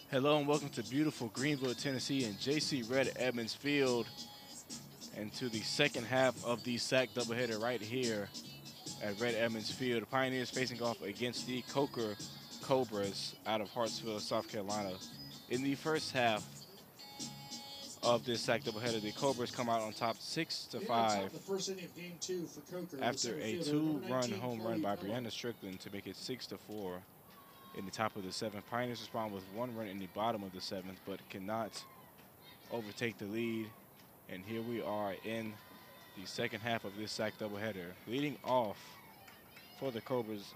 Hello and welcome to beautiful Greenville, Tennessee and JC Red Edmonds Field and to the second half of the SAC doubleheader right here at Red Edmonds Field. The Pioneers facing off against the Coker Cobras out of Hartsville, South Carolina. In the first half of this SAC doubleheader, the Cobras come out on top 6 to We are top 5 the first inning of game two for Coker. after a two-run home run by Brianna Strickland to make it 6 to 4 in the top of the seventh. Pioneers respond with one run in the bottom of the seventh, but cannot overtake the lead. And here we are in the second half of this SAC doubleheader. Leading off for the Cobras,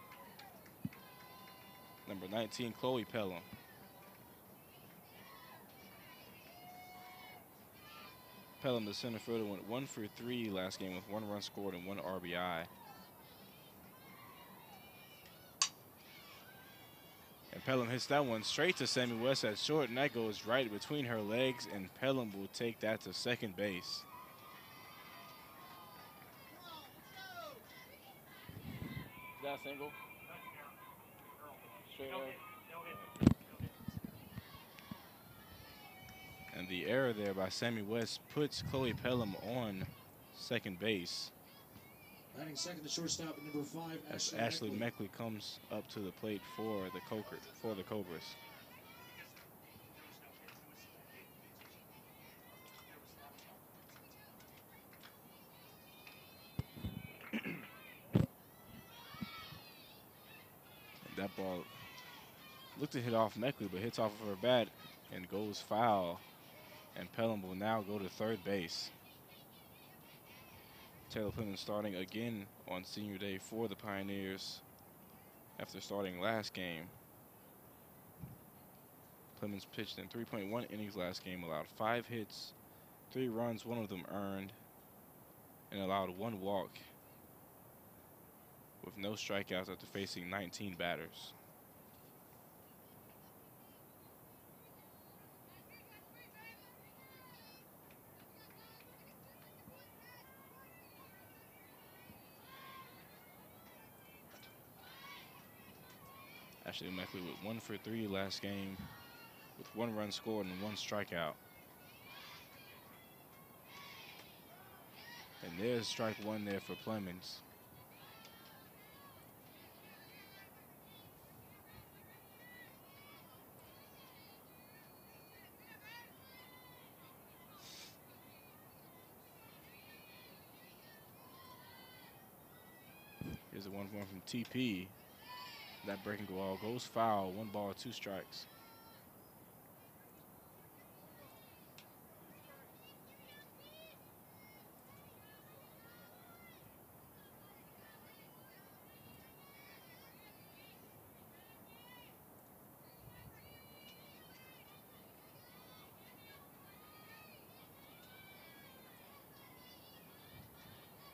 number 19, Chloe Pelham. Pelham, the center fielder, went 1 for 3 last game with 1 run scored and 1 RBI. And Pelham hits that one straight to Sammy West at short, and that goes right between her legs, and Pelham will take that to second base. Is that a single? Straight and the error there by Sammy West puts Chloe Pelham on second base. Batting second, the shortstop at number 5, As Ashley Meckley comes up to the plate for the Cobras. That ball looked to hit off Meckley, but hits off of her bat and goes foul. And Pelham will now go to third base. Taylor Clemens starting again on senior day for the Pioneers after starting last game. Clemens pitched in 3.1 innings last game, allowed 5 hits, 3 runs, 1 of them earned, and allowed 1 walk with no strikeouts after facing 19 batters. Ashley Meckley with 1 for 3 last game with 1 run scored and 1 strikeout. And there's strike 1 there for Clemens. Here's a 1-1 from TP. That breaking ball goes foul. 1 ball, 2 strikes.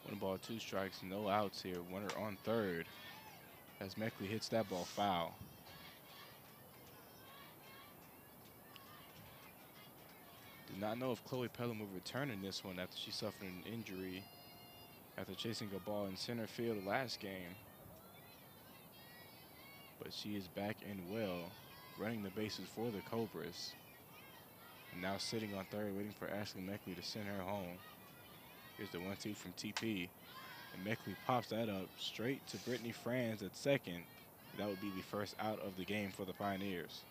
One ball, 2 strikes, no outs here. Runner on third as Meckley hits that ball foul. Did not know if Chloe Pelham would return in this one after she suffered an injury after chasing a ball in center field last game. But she is back and well, running the bases for the Cobras. And now sitting on third, waiting for Ashley Meckley to send her home. Here's the 1-2 from TP. And Meckley pops that up straight to Brittany Franz at second. That would be the first out of the game for the Pioneers.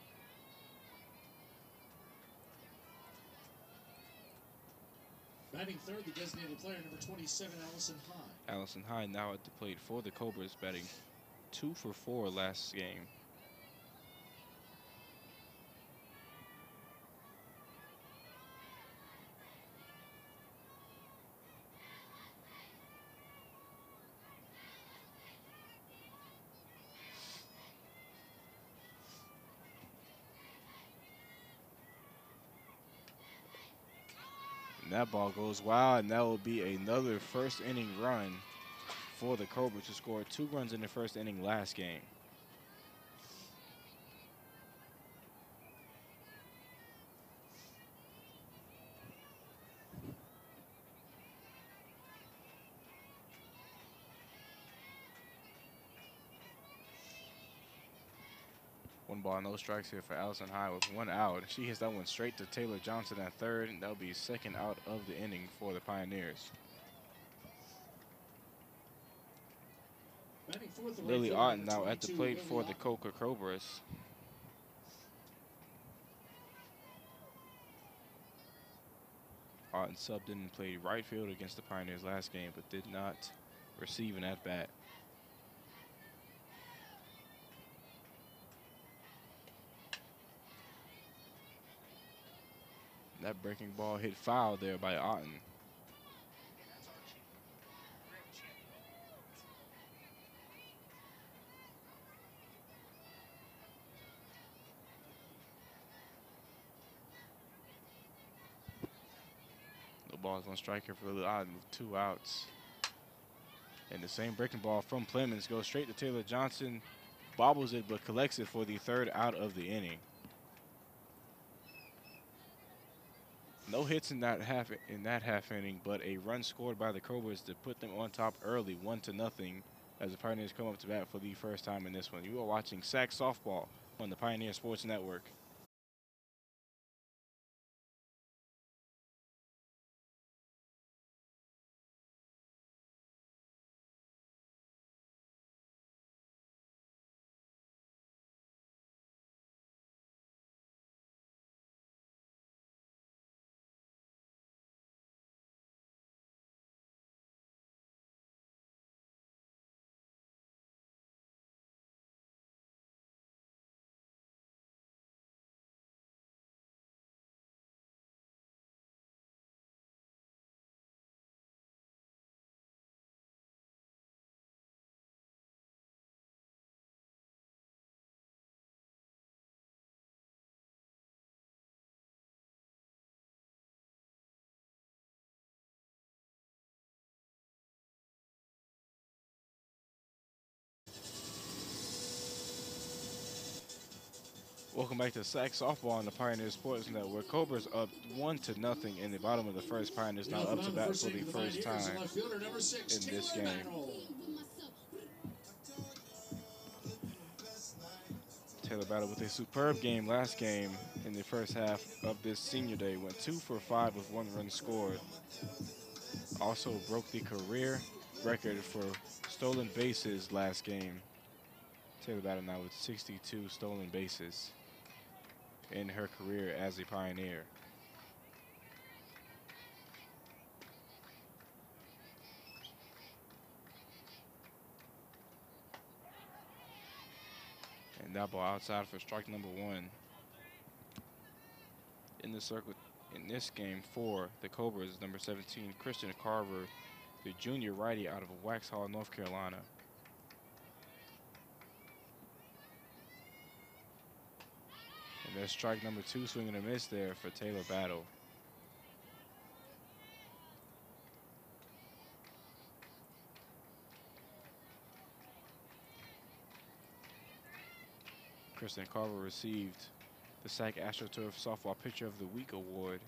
Batting third, the designated player, number 27, Allison High. Allison High now at the plate for the Cobras, batting 2 for 4 last game. And that ball goes wild, and that will be another first inning run for the Cobras, who scored 2 runs in the first inning last game. One ball, no strikes here for Allison High with one out. She hits that one straight to Taylor Johnson at third, and that'll be second out of the inning for the Pioneers. Batting fourth, the right Lily fielder, Otten number now at the 22, plate Lily for the Otten. Coca Cobras. Otten subbed in and played right field against the Pioneers last game, but did not receive an at-bat. That breaking ball hit foul there by Otten. No balls, one striker for Lily Otten with 2 outs. And the same breaking ball from Clemens goes straight to Taylor Johnson, bobbles it, but collects it for the third out of the inning. No hits in that half inning, but a run scored by the Cobras to put them on top early, 1-0, as the Pioneers come up to bat for the first time in this one. You are watching Sac Softball on the Pioneer Sports Network. Welcome back to Sac Softball on the Pioneer Sports Network. Cobras up 1-0 in the bottom of the first. Pioneers now up to bat for the first time in this game. Taylor battled with a superb game last game in the first half of this senior day. Went 2 for 5 with 1 run scored. Also broke the career record for stolen bases last game. Taylor battled now with 62 stolen bases in her career as a Pioneer. And that ball outside for strike number 1. In the circle in this game for the Cobras, number 17, Kristen Carver, the junior righty out of Waxhaw, North Carolina. And there's strike number 2, swing and a miss there for Taylor Battle. Kristen Carver received the SAC AstroTurf Softball Pitcher of the Week award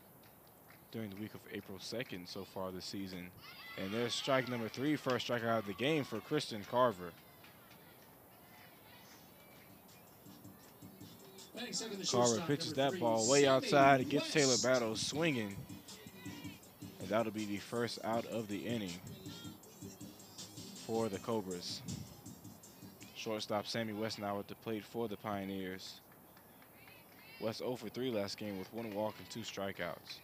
during the week of April 2nd so far this season. And there's strike number 3, first strikeout of the game for Kristen Carver. Carver pitches that ball way outside. It gets Taylor Battle swinging. And that'll be the first out of the inning for the Cobras. Shortstop Sammy West now at the plate for the Pioneers. West 0 for 3 last game with 1 walk and 2 strikeouts.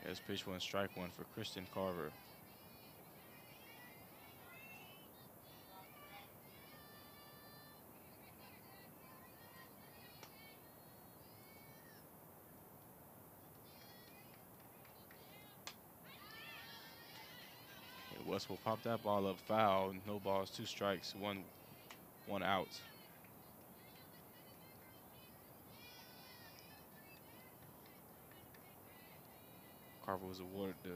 There's pitch 1, strike 1 for Kristen Carver. And West will pop that ball up foul. No balls, 2 strikes, one out. Carver was awarded the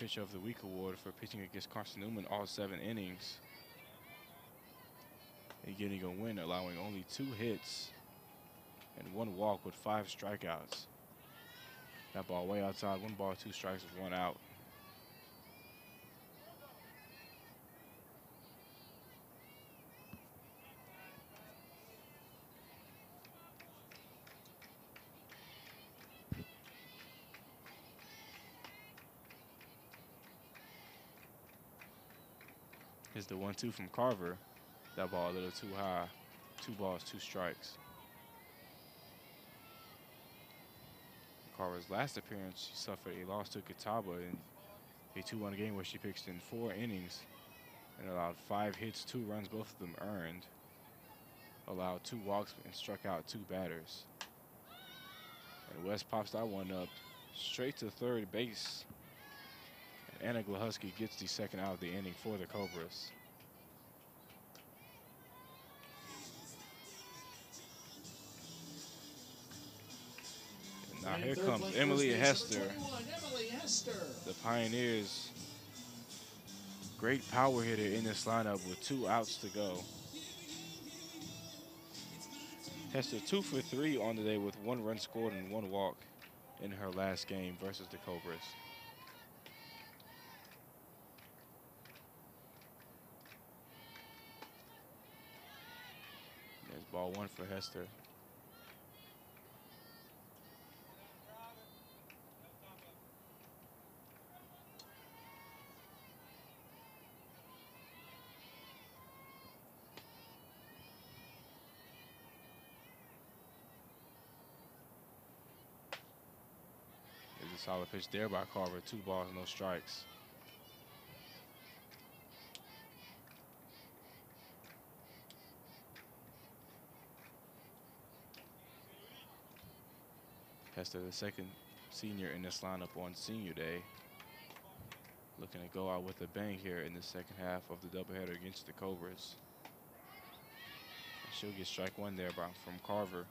Pitcher of the Week award for pitching against Carson Newman all 7 innings. And getting a win, allowing only 2 hits and 1 walk with 5 strikeouts. That ball way outside, 1 ball, 2 strikes with 1 out. Here's the 1-2 from Carver. That ball a little too high. 2 balls, 2 strikes. Carver's last appearance, she suffered a loss to Catawba in a 2-1 game where she pitched in 4 innings and allowed 5 hits, 2 runs, both of them earned. Allowed 2 walks and struck out 2 batters. And West pops that one up straight to third base. And Anna Glahusky gets the second out of the inning for the Cobras. Now here comes Emily Hester. The Pioneers' great power hitter in this lineup with 2 outs to go. Hester 2 for 3 on the day with 1 run scored and 1 walk in her last game versus the Cobras. There's ball 1 for Hester. Solid pitch there by Carver. 2 balls, no strikes. Hester, the second senior in this lineup on senior day. Looking to go out with a bang here in the second half of the doubleheader against the Cobras. She'll get strike 1 there from Carver.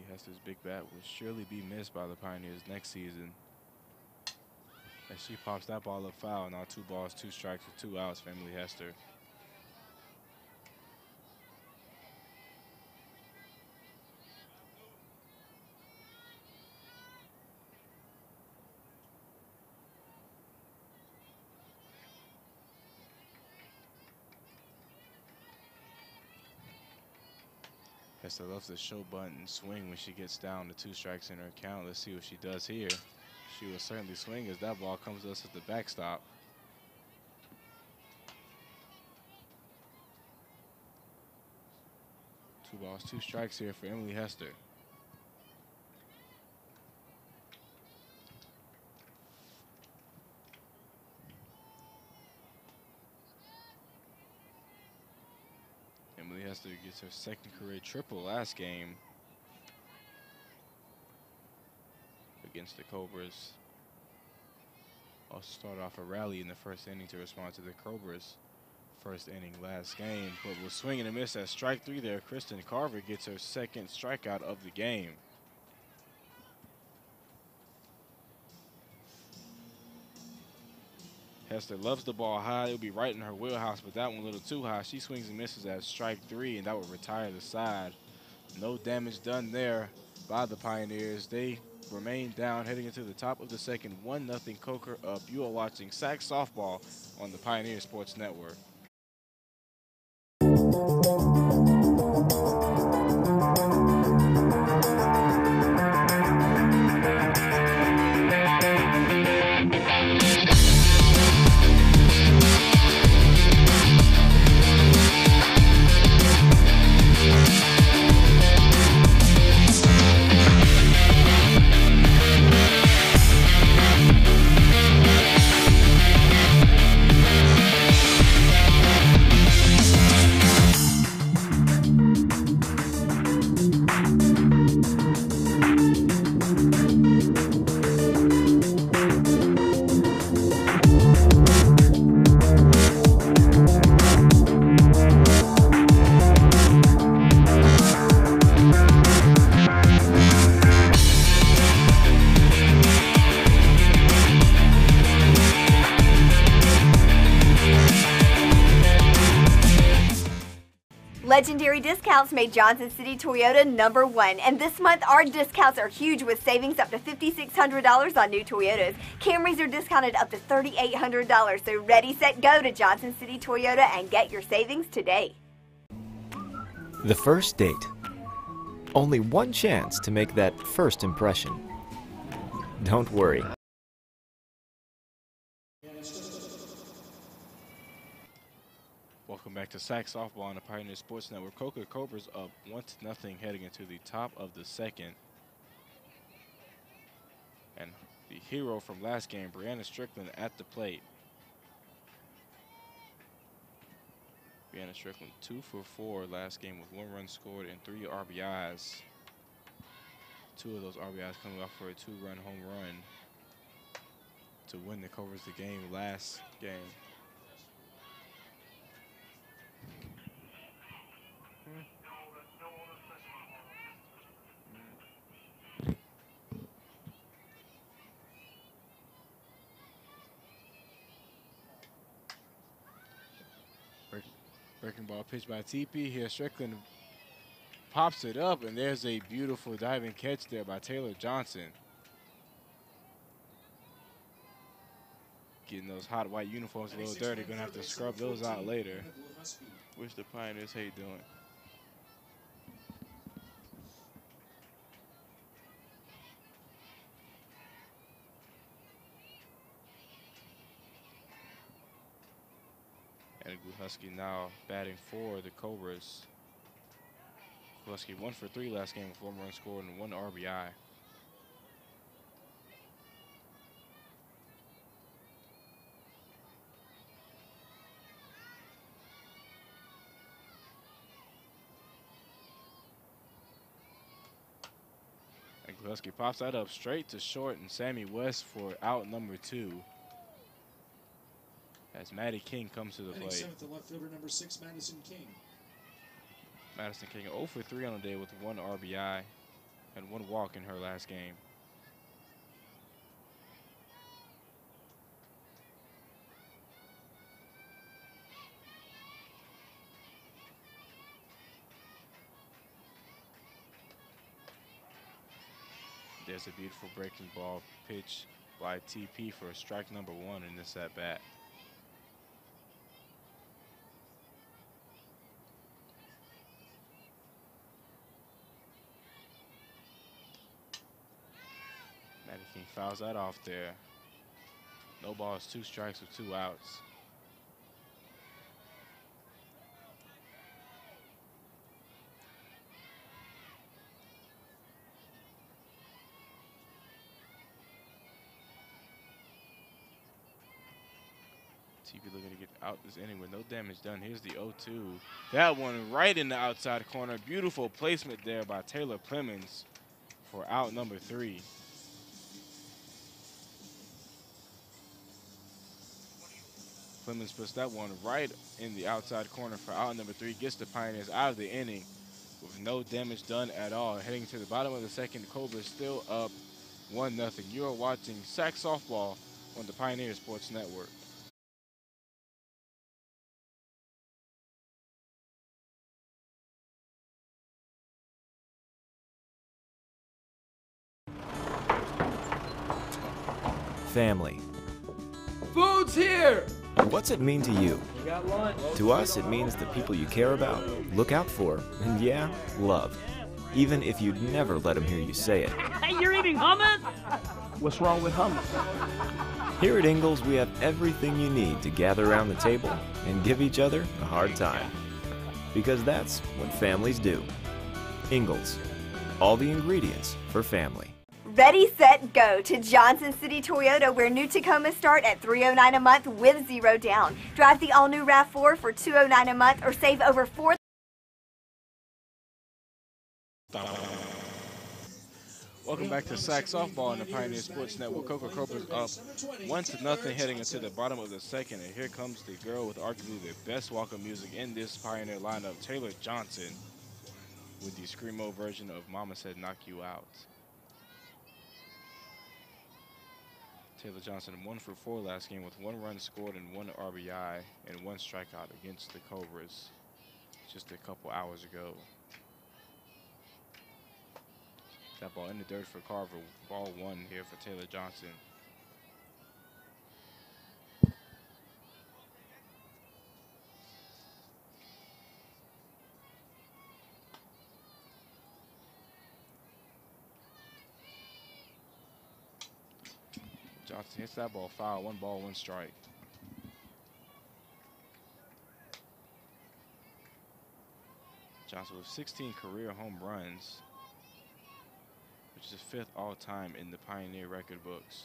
Hester's big bat will surely be missed by the Pioneers next season. As she pops that ball up foul, now 2 balls, 2 strikes with 2 outs for Emily Hester. Hester loves the show button swing when she gets down to 2 strikes in her count. Let's see what she does here. She will certainly swing as that ball comes to us at the backstop. Two balls, 2 strikes here for Emily Hester. Emily Hester gets her second career triple last game against the Cobras. Also started off a rally in the first inning to respond to the Cobras' first inning last game, but was swing and a miss at strike 3 there. Kristen Carver gets her second strikeout of the game. Hester loves the ball high. It'll be right in her wheelhouse, but that one a little too high. She swings and misses at strike 3, and that will retire the side. No damage done there by the Pioneers. They remain down heading into the top of the second. 1-0 Coker up. You are watching Sac Softball on the Pioneer Sports Network. Legendary discounts made Johnson City Toyota #1, and this month our discounts are huge with savings up to $5,600 on new Toyotas. Camrys are discounted up to $3,800, so ready, set, go to Johnson City Toyota and get your savings today. The first date. Only one chance to make that first impression. Don't worry. Welcome back to Sac Softball on the Pioneer Sports Network. Coca Cobras up 1-0 heading into the top of the second. And the hero from last game, Brianna Strickland, at the plate. Brianna Strickland 2 for 4 last game with 1 run scored and 3 RBIs. 2 of those RBIs coming off for a 2-run home run to win the Cobras the game last game. Breaking ball pitch by TP. Here Strickland pops it up, and there's a beautiful diving catch there by Taylor Johnson. Getting those hot white uniforms a little dirty. Gonna have to scrub those out later, which the Pioneers hate doing. And Gluhusky now batting for the Cobras. Gluhusky 1 for 3 last game with 1 run scored and 1 RBI. And Gluhusky pops that up straight to short, and Sammy West for out #2. As Maddie King comes to the plate. Seventh, the left fielder, #6, Madison King. Madison King 0 for 3 on the day with 1 RBI and 1 walk in her last game. There's a beautiful breaking ball pitch by TP for strike #1 in this at bat. Maddie King fouls that off there. No balls, 2 strikes with 2 outs. TP looking to get out this inning with no damage done. Here's the 0-2. That one right in the outside corner. Beautiful placement there by Taylor Clemens for out #3. Clemens puts that one right in the outside corner for out #3. Gets the Pioneers out of the inning with no damage done at all. Heading to the bottom of the second, Cobras still up 1-0. You are watching Sac Softball on the Pioneer Sports Network. Family. Food's here! What's it mean to you? We got lunch. To us, it means the people you care about, look out for, and yeah, love. Even if you'd never let them hear you say it. Hey, you're eating hummus? What's wrong with hummus? Here at Ingalls, we have everything you need to gather around the table and give each other a hard time. Because that's what families do. Ingalls. All the ingredients for family. Ready, set, go to Johnson City Toyota, where new Tacomas start at $309 a month with 0 down. Drive the all-new RAV4 for $209 a month or save over $4,000. Welcome back to Sac Softball on the Pioneer Sports Network. Coca Cobras up 1-0 heading into the bottom of the second. And here comes the girl with arguably the best walk-up music in this Pioneer lineup, Taylor Johnson, with the screamo version of Mama Said Knock You Out. Taylor Johnson 1 for 4 last game with 1 run scored and 1 RBI and 1 strikeout against the Cobras. just a couple hours ago. That ball in the dirt for Carver. Ball 1 here for Taylor Johnson. Johnson hits that ball foul. 1 ball, 1 strike. Johnson with 16 career home runs, which is 5th all-time in the Pioneer record books.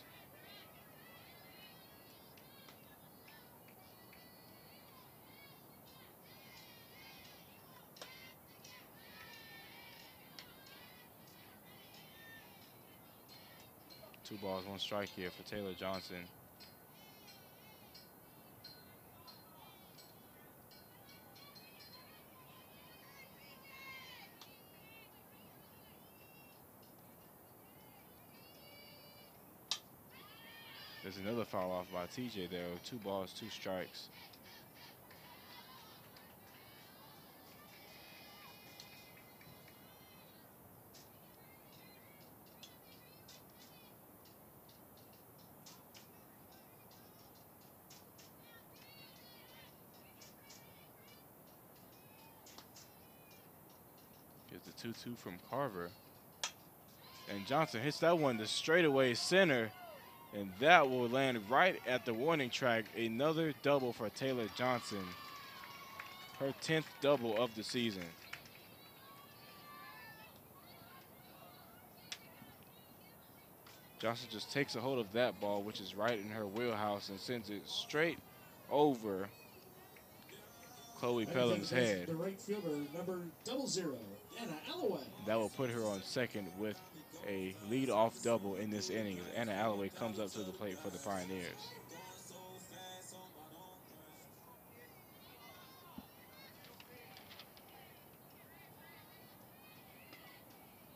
Two balls, 1 strike here for Taylor Johnson. There's another foul off by TJ there. 2 balls, 2 strikes. Gets the 2-2 from Carver. And Johnson hits that one to straightaway center. And that will land right at the warning track. Another double for Taylor Johnson. Her 10th double of the season. Johnson just takes a hold of that ball, which is right in her wheelhouse, and sends it straight over Chloe Pelham's head. The right fielder, number 00, Anna Alloway. That will put her on second with a lead-off double in this inning. Anna Alloway comes up to the plate for the Pioneers.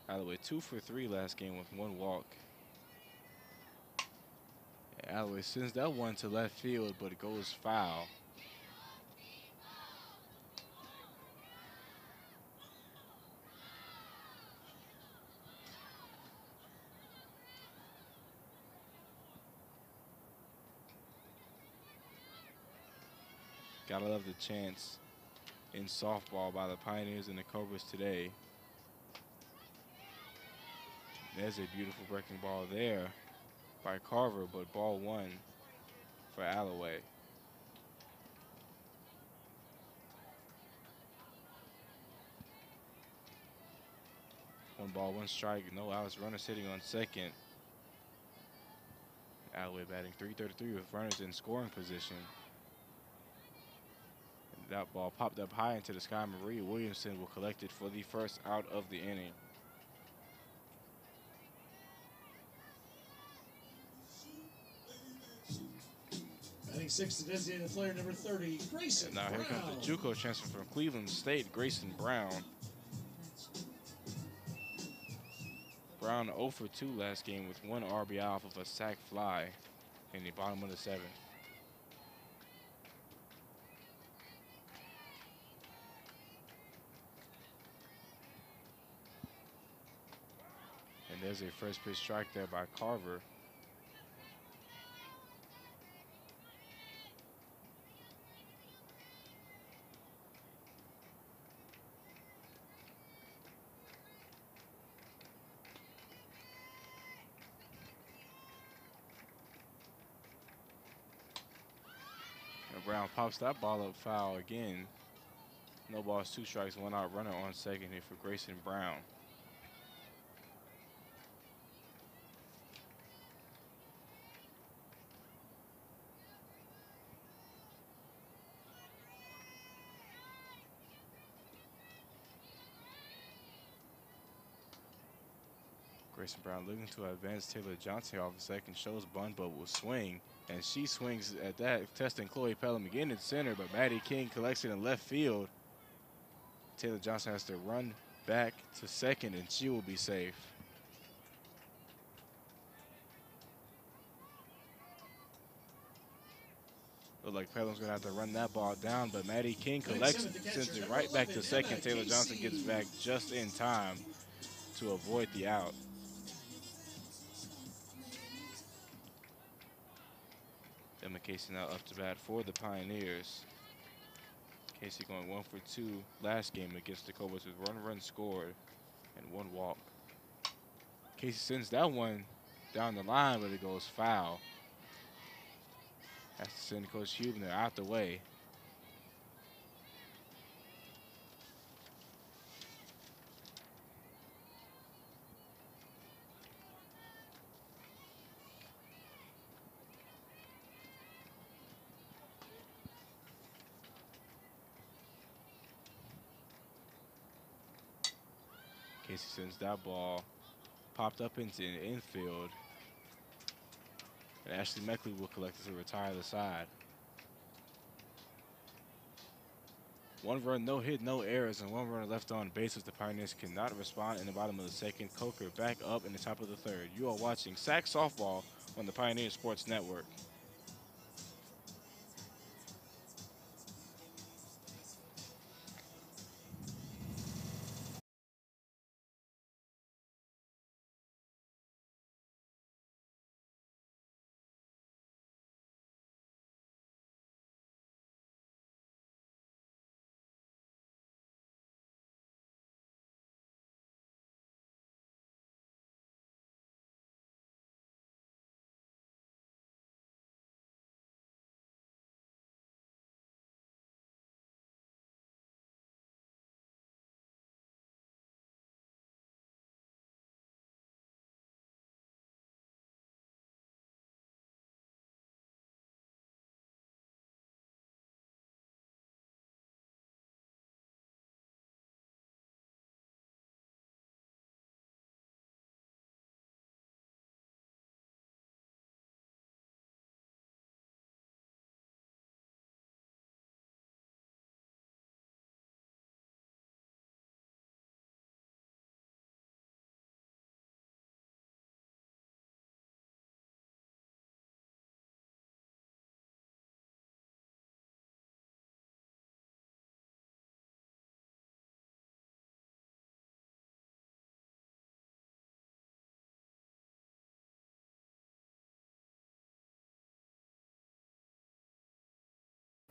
Alloway 2 for 3 last game with 1 walk. And Alloway sends that one to left field, but it goes foul. Gotta love the chance in softball by the Pioneers and the Cobras today. There's a beautiful breaking ball there by Carver, but ball 1 for Alloway. One ball, 1 strike, no outs, runner sitting on second. Alloway batting .333 with runners in scoring position. That ball popped up high into the sky. Marie Williamson will collect it for the first out of the inning. Batting 6th, the designated player, number 30, Grayson And now Brown. here comes the JUCO transfer from Cleveland State, Grayson Brown. Brown 0 for 2 last game with 1 RBI off of a sac fly in the bottom of the 7th. And there's a first pitch strike there by Carver. And Brown pops that ball up foul again. No balls, 2 strikes, 1 out, runner on second here for Grayson Brown. Grayson Brown looking to advance Taylor Johnson off the second, shows bunt, but will swing. And she swings at that, testing Chloe Pelham again in center, but Maddie King collects it in left field. Taylor Johnson has to run back to second, and she will be safe. Look like Pelham's going to have to run that ball down, but Maddie King collects, sends it right back to second. Taylor Johnson gets back just in time to avoid the out. Emma Casey now up to bat for the Pioneers. Casey going 1 for 2 last game against the Cobras with 1 run scored and 1 walk. Casey sends that one down the line, but it goes foul. Has to send Coach Huebner out the way. Casey sends that ball, popped up into the infield. And Ashley Meckley will collect it to retire the side. 1 run, no hit, no errors, and 1 runner left on base as the Pioneers cannot respond in the bottom of the second. Coker back up in the top of the third. You are watching Sac Softball on the Pioneer Sports Network.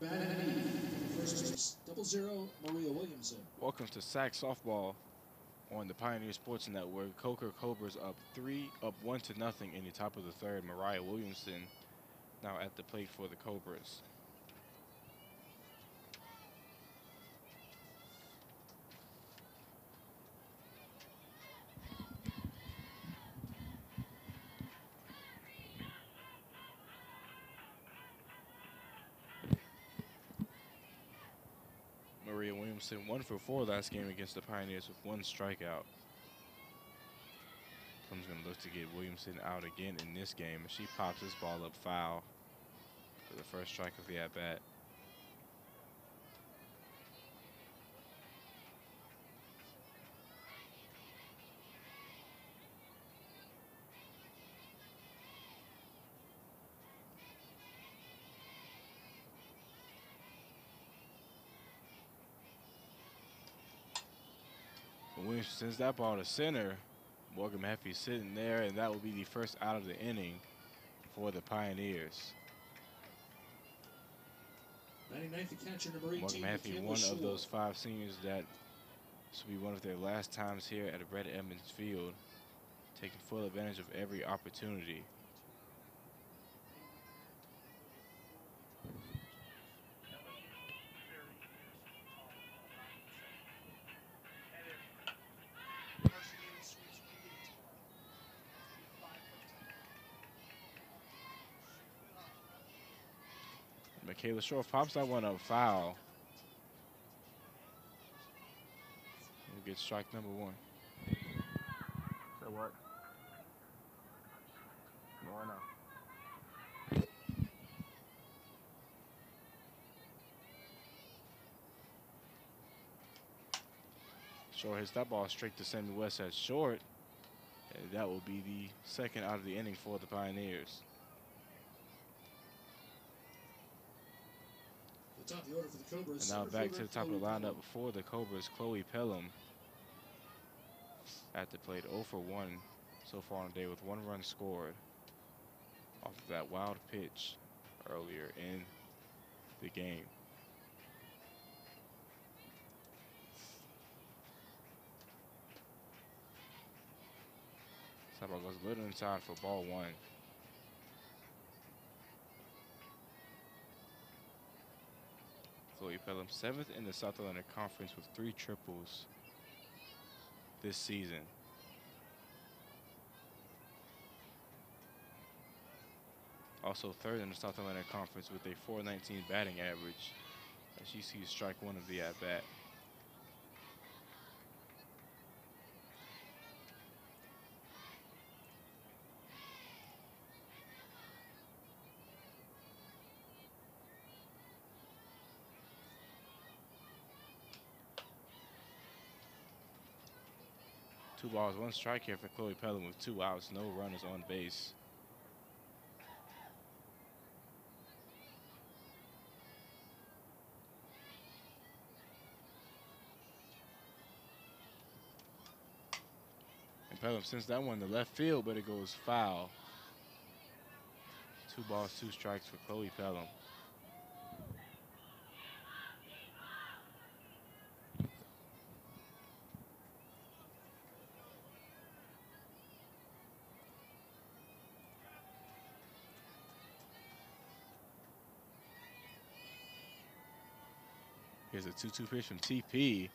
First base, 0-0, Maria Williamson. Welcome to Sac Softball on the Pioneer Sports Network. Coker Cobras up 1 to nothing in the top of the third. Mariah Williamson now at the plate for the Cobras. Maria Williamson 1 for 4 last game against the Pioneers with 1 strikeout. Plum's going to look to get Williamson out again in this game. She pops this ball up foul for the first strike of the at-bat. Williamson sends that ball to center. Morgan Maffey sitting there, and that will be the first out of the inning for the Pioneers. 99th, the catcher, number 18, Morgan Maffey, Michaela one Shore. of those 5 seniors that this will be one of their last times here at Red Edmonds Field, taking full advantage of every opportunity. Michaela Shore pops that one up foul. We'll get strike number 1. So what? More now. Shore hits that ball straight to Sammy West at short. And that will be the second out of the inning for the Pioneers. Top of the order for the Cobras. And now Center back to fielder, the top of the Chloe lineup Pelham. for the Cobras, Chloe Pelham. At the plate, 0 for 1 so far on the day with 1 run scored off of that wild pitch earlier in the game. This ball goes a little inside for ball 1. Chloe Pelham, 7th in the South Atlantic Conference with 3 triples this season. Also 3rd in the South Atlantic Conference with a .419 batting average, as you see strike 1 of the at-bat. Two balls, 1 strike here for Chloe Pelham with 2 outs, no runners on base. And Pelham sends that one to left field, but it goes foul. 2 balls, 2 strikes for Chloe Pelham. Here's a 2-2 pitch from TP.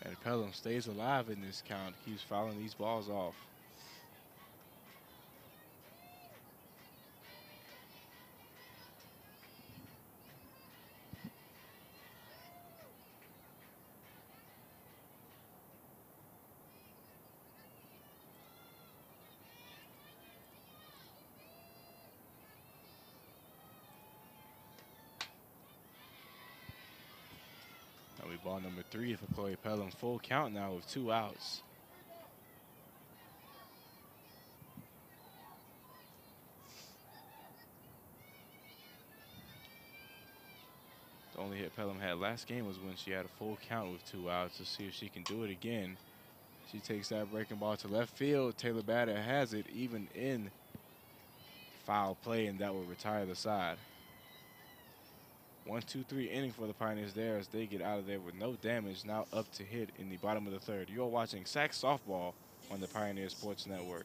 And Pelham stays alive in this count, keeps fouling these balls off. Ball number 3 for Chloe Pelham. Full count now with 2 outs. The only hit Pelham had last game was when she had a full count with 2 outs. To see if she can do it again. She takes that breaking ball to left field. Taylor Bader has it even in foul play, and that will retire the side. 1-2-3 inning for the Pioneers there as they get out of there with no damage. Now up to hit in the bottom of the 3rd. You're watching Sac Softball on the Pioneer Sports Network.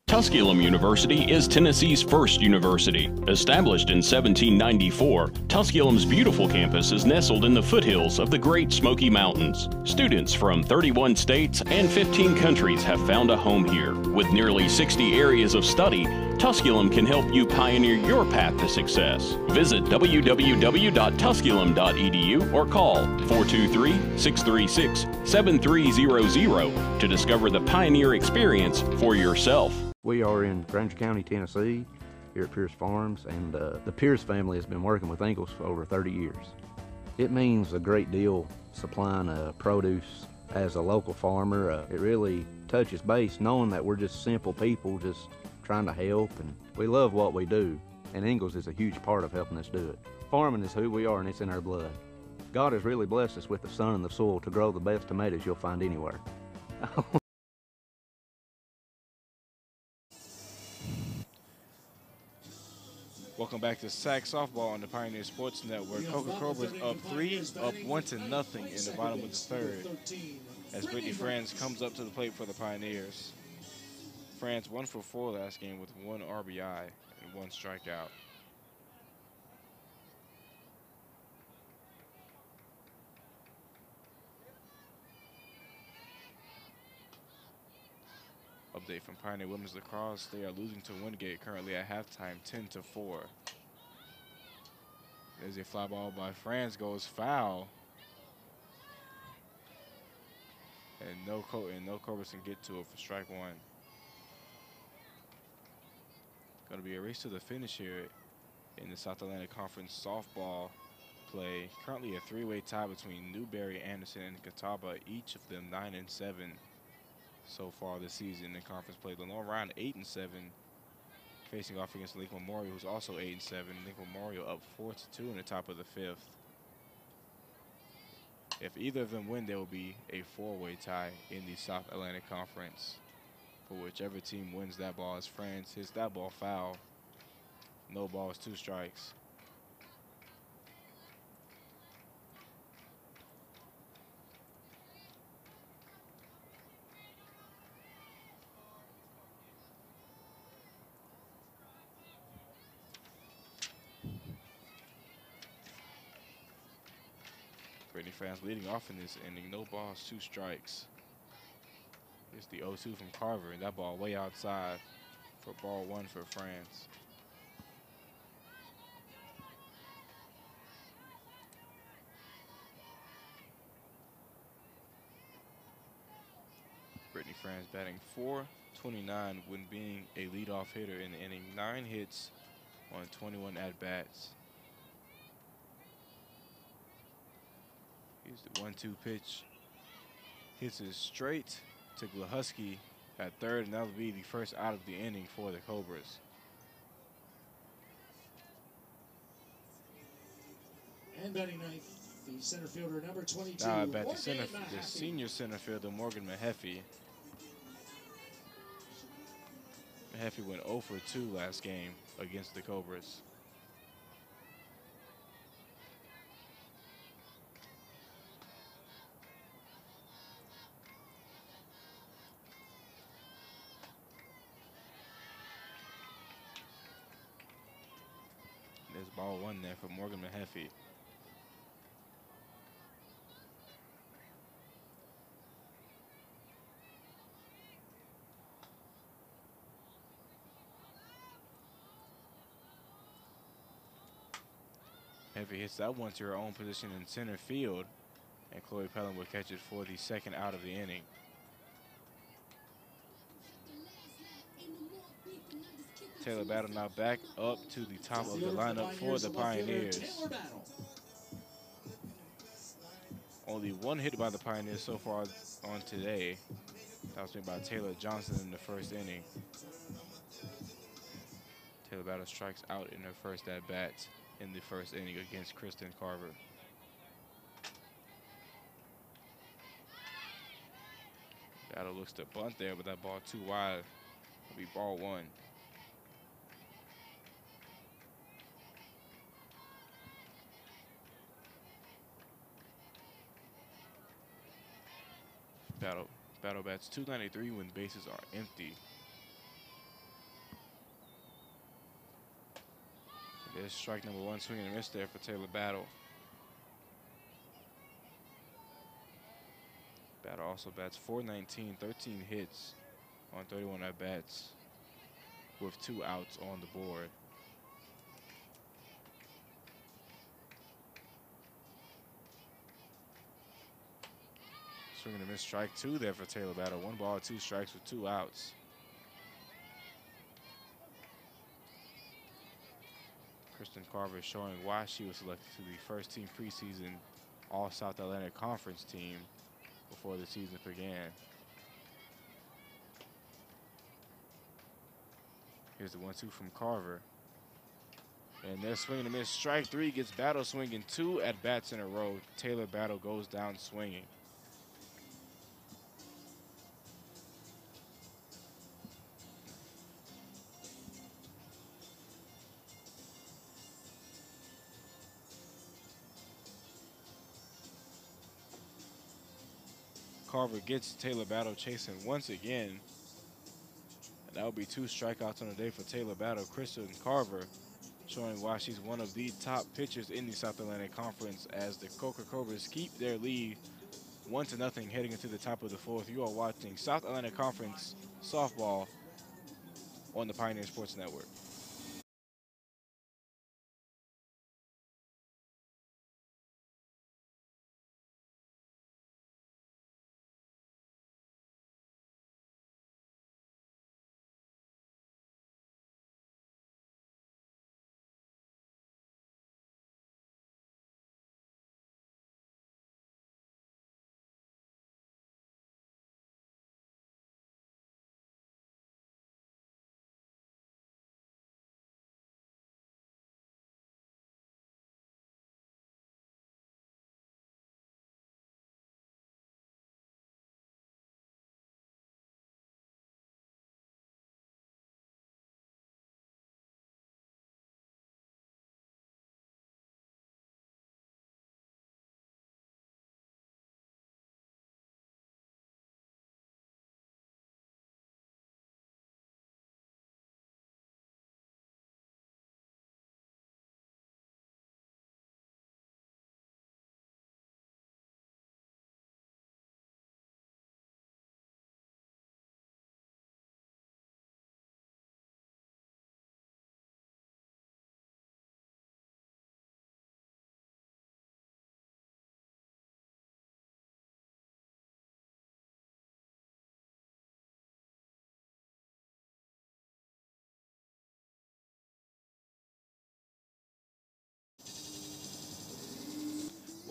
Tusculum University is Tennessee's first university. Established in 1794, Tusculum's beautiful campus is nestled in the foothills of the Great Smoky Mountains. Students from 31 states and 15 countries have found a home here. With nearly 60 areas of study, Tusculum can help you pioneer your path to success. Visit www.tusculum.edu or call 423-636-7300 to discover the Pioneer experience for yourself. We are in Granger County, Tennessee, here at Pierce Farms, and the Pierce family has been working with Ingalls for over 30 years. It means a great deal supplying produce as a local farmer. It really touches base knowing that we're just simple people just trying to help, and we love what we do, and Ingalls is a huge part of helping us do it. Farming is who we are, and it's in our blood. God has really blessed us with the sun and the soil to grow the best tomatoes you'll find anywhere. Welcome back to Sac Softball on the Pioneer Sports Network. Coca Cobras up 3, up 1-0 in the bottom of the 3rd as Brittany Franz comes up to the plate for the Pioneers. Franz 1 for 4 last game with 1 RBI and 1 strikeout. Update from Pioneer Women's Lacrosse. They are losing to Wingate currently at halftime, 10-4. There's a fly ball by Franz, goes foul. And no Cobras can get to it for strike 1. Going to be a race to the finish here in the South Atlantic Conference softball play. Currently a 3-way tie between Newberry, Anderson, and Catawba, each of them 9-7 so far this season in conference play. Lenore Ryan 8-7, facing off against Lincoln Memorial, who's also 8-7. Lincoln Memorial up 4-2 in the top of the 5th. If either of them win, there will be a 4-way tie in the South Atlantic Conference. For whichever team wins that ball, as France hits that ball foul. No balls, 2 strikes. Brittany France leading off in this inning. No balls, 2 strikes. Here's the 0-2 from Carver, and that ball way outside for ball 1 for France. Brittany France batting .429 when being a leadoff hitter in the inning. 9 hits on 21 at-bats. Here's the 1-2 pitch. Hits it straight to Glahusky at third, and that'll be the first out of the inning for the Cobras. And batting ninth, the center fielder, number 22. Now at bat the Mahaffey. senior center fielder, Morgan Mahaffey. Mahaffey went 0 for 2 last game against the Cobras. There's ball 1 there for Morgan Mahaffey. Mahaffey hits that one to her own position in center field, and Chloe Pelham will catch it for the second out of the inning. Taylor Battle now back up to the top of the lineup for the Pioneers. Only 1 hit by the Pioneers so far on today. That was made by Taylor Johnson in the first inning. Taylor Battle strikes out in her first at-bat in the first inning against Kristen Carver. Battle looks to bunt there, but that ball too wide. It'll be ball 1. Battle bats .293 when bases are empty. There's strike number 1, swing and a miss there for Taylor Battle. Battle also bats .419, 13 hits on 31 at-bats with 2 outs on the board. Swing and a miss, strike 2 there for Taylor Battle. 1 ball, 2 strikes with 2 outs. Kristen Carver showing why she was selected to the first team preseason All-South Atlantic Conference team before the season began. Here's the 1-2 from Carver. And they're swinging and a miss. Strike 3 gets Battle swinging 2 at-bats in a row. Taylor Battle goes down swinging. Carver gets Taylor Battle chasing once again. And that will be 2 strikeouts on the day for Taylor Battle. Kristen Carver showing why she's one of the top pitchers in the South Atlantic Conference as the Coker Cobras keep their lead 1-0 heading into the top of the 4th. You are watching South Atlantic Conference softball on the Pioneer Sports Network.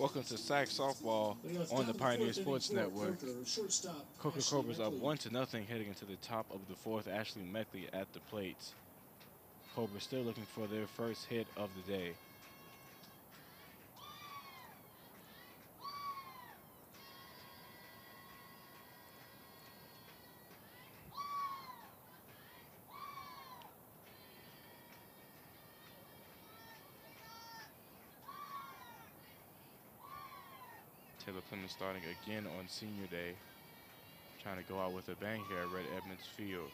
Welcome to Sack Softball on the Pioneer Sports Network. Coker Cobras up 1-0 heading into the top of the fourth. Ashley Meckley at the plate. Cobras still looking for their first hit of the day. Taylor Clemens starting again on senior day. Trying to go out with a bang here at Red Edmonds Field.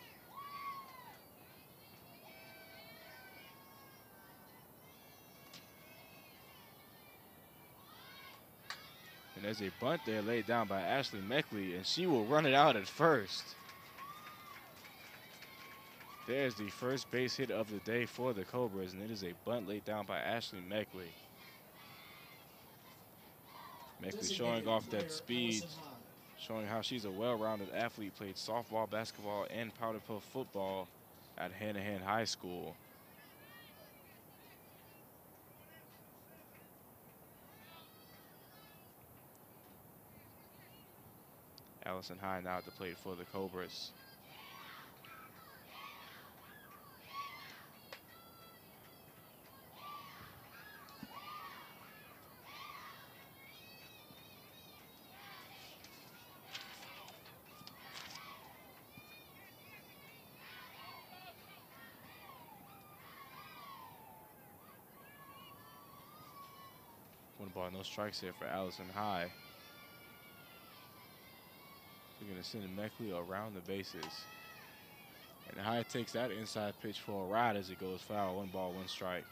And there's a bunt there laid down by Ashley Meckley, and she will run it out at first. There's the first base hit of the day for the Cobras, and it is a bunt laid down by Ashley Meckley. Meckley showing off that speed, showing how she's a well-rounded athlete, played softball, basketball, and powder puff football at Hanahan High School. Allison High now at the plate for the Cobras. One ball, no strikes here for Allison High. They're going to send Meckley around the bases. And High takes that inside pitch for a ride as it goes foul. 1 ball, 1 strike.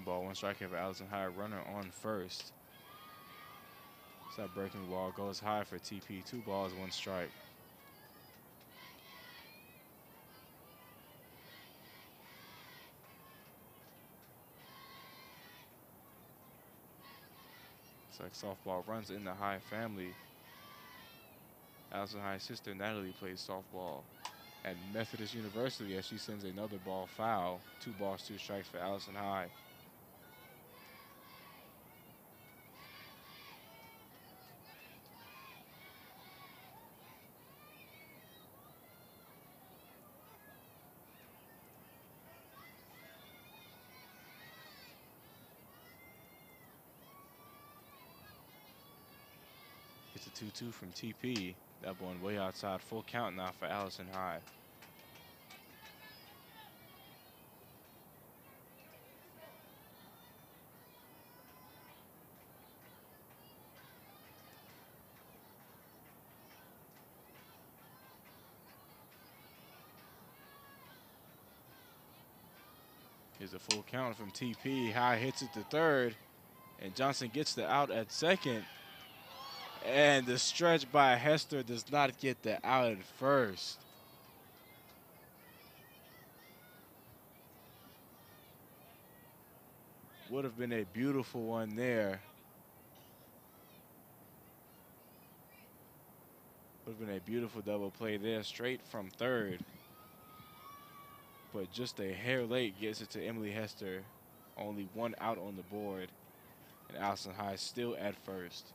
Ball, 1 strike here for Allison High. Runner on first. That breaking ball goes high for TP. 2 balls, 1 strike. It's like softball runs in the High family. Allison High's sister Natalie plays softball at Methodist University as she sends another ball foul. 2 balls, 2 strikes for Allison High. It's a 2-2 from TP. That one way outside. Full count now for Allison High. Here's a full count from TP. High hits it to third, and Johnson gets the out at second. And the stretch by Hester does not get the out at first. Would have been a beautiful one there. Would have been a beautiful double play there, straight from third. But just a hair late gets it to Emily Hester. Only 1 out on the board. And Allison High still at first.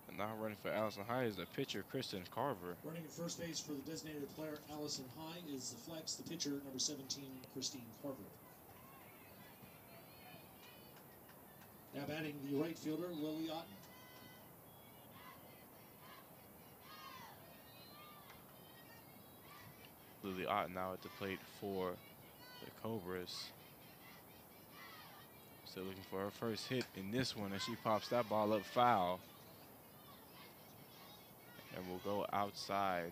And now running for Allison High is the pitcher, Kristen Carver. Running at first base for the designated player, Allison High, is the flex, the pitcher, number 17, Christine Carver. Now batting the right fielder, Lily Otten. Lily Otten now at the plate for the Cobras. Still looking for her first hit in this one as she pops that ball up foul. And will go outside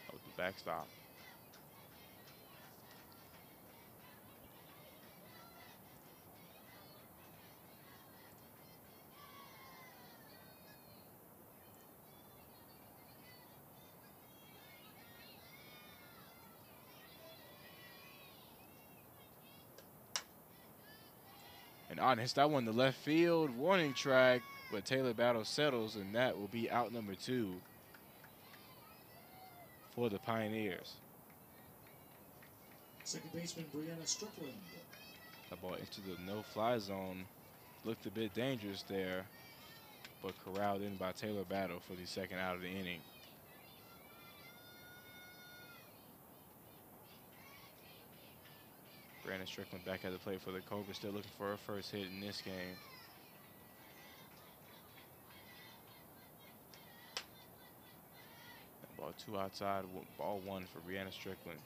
of the backstop. Otten hits that one to left field. Warning track, but Taylor Battle settles, and that will be out number 2 for the Pioneers. Second baseman Brianna Strickland. That ball into the no-fly zone. Looked a bit dangerous there, but corralled in by Taylor Battle for the second out of the inning. Brandon Strickland back at the plate for the Cobras, still looking for her first hit in this game. That ball 2 outside, ball 1 for Brianna Strickland.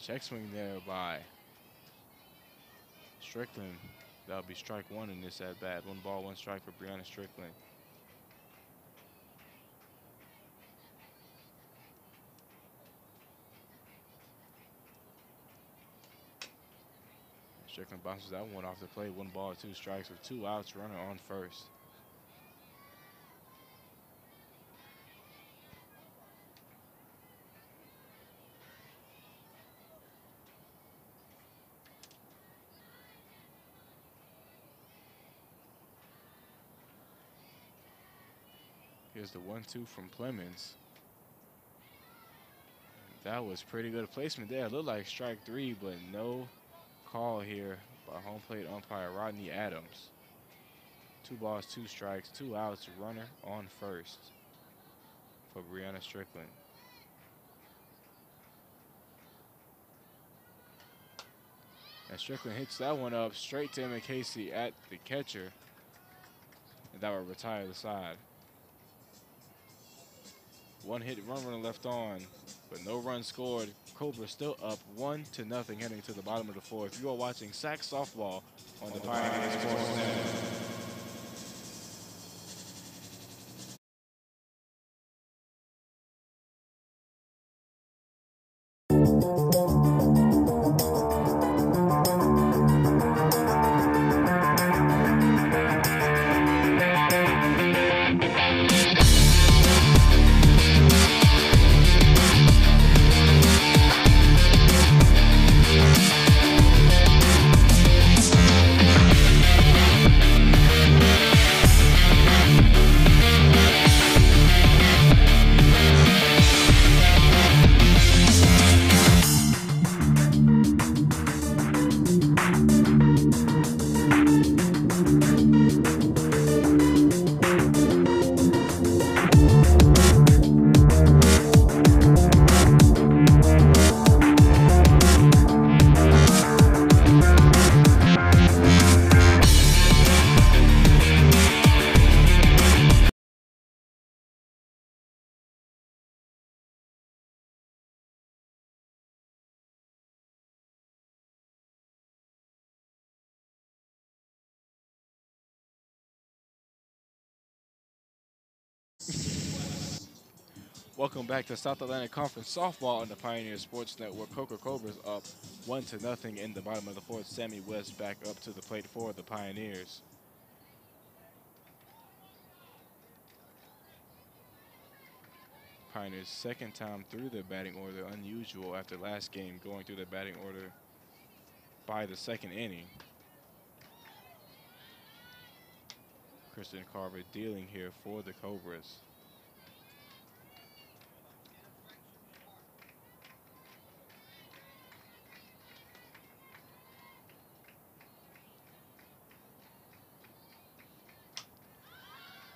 Check swing there by Strickland. That'll be strike 1 in this at bat. 1 ball, 1 strike for Brianna Strickland. Strickland bounces that one off the plate. 1 ball, 2 strikes with 2 outs. Runner on first. Here's the 1-2 from Clemens. That was pretty good placement there. It looked like strike 3, but no call here by home plate umpire Rodney Adams. 2 balls, 2 strikes, 2 outs, runner on first for Brianna Strickland. And Strickland hits that one up straight to Emma Casey at the catcher. And that will retire the side. 1 hit run runner left on, but no run scored. Cobra still up 1-0 heading to the bottom of the 4th. You are watching Sac Softball on the Pioneer Sports Network. Welcome back to South Atlantic Conference Softball on the Pioneer Sports Network. Coker Cobras up 1-0 in the bottom of the 4th. Sammy West back up to the plate for the Pioneers. Pioneers' second time through their batting order, unusual after last game going through their batting order by the 2nd inning. Kristen Carver dealing here for the Cobras.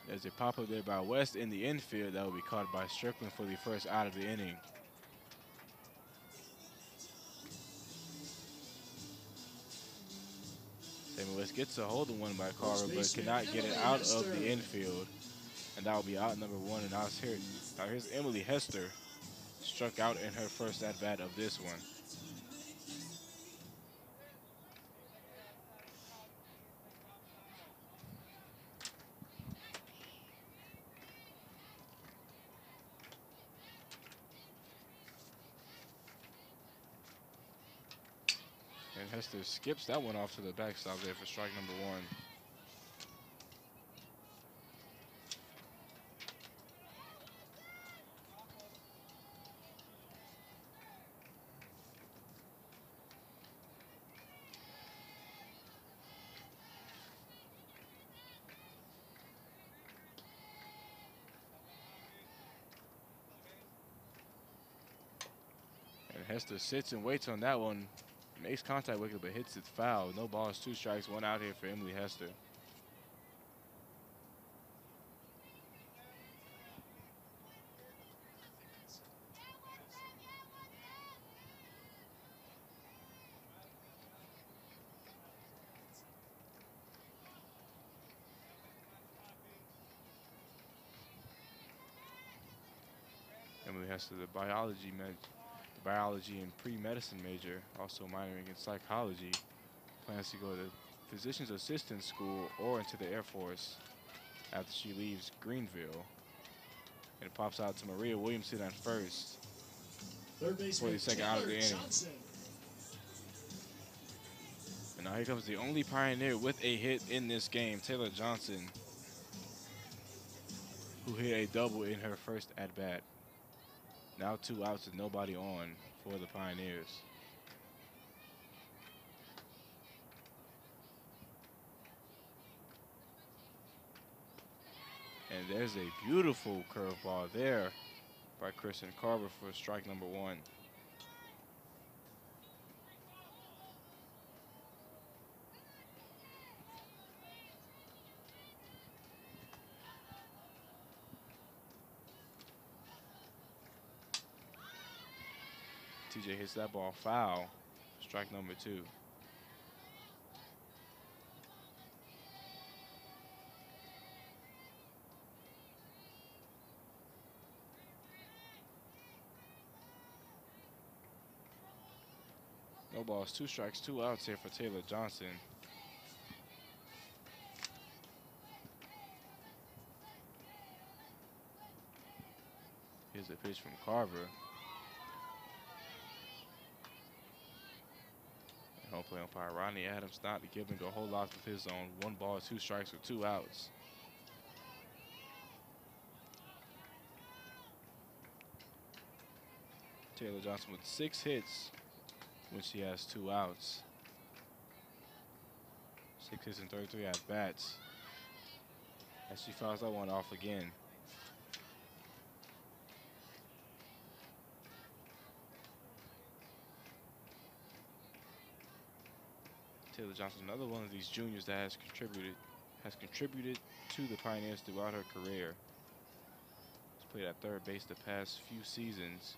There's a pop-up there by West in the infield that will be caught by Strickland for the first out of the inning. Sammy West gets a hold of one by Carver, but cannot get it out of the infield. And that will be out number 1. And now here's Emily Hester, struck out in her first at-bat of this one. Hester skips that one off to the backstop there for strike number 1. And Hester sits and waits on that one. Makes contact with it, but hits it foul. No balls, 2 strikes, 1 out here for Emily Hester. Emily Hester, the biology and pre-medicine major, also minoring in psychology. Plans to go to physician's assistant school or into the Air Force after she leaves Greenville. And it pops out to Maria Williamson at first Third baseman for the second out of the inning. Johnson. And now here comes the only Pioneer with a hit in this game, Taylor Johnson, who hit a double in her first at-bat. Now 2 outs with nobody on for the Pioneers. And there's a beautiful curveball there by Kristen Carver for strike number 1. TJ hits that ball foul. Strike number 2. No balls, 2 strikes, 2 outs here for Taylor Johnson. Here's a pitch from Carver. Home plate umpire Rodney Adams not giving a whole lot with his own. 1 ball, 2 strikes with 2 outs. Taylor Johnson with 6 hits when she has 2 outs. 6 hits and 33 at bats. As she fouls that one off again. Taylor Johnson, another one of these juniors that has contributed to the Pioneers throughout her career. She's played at third base the past few seasons.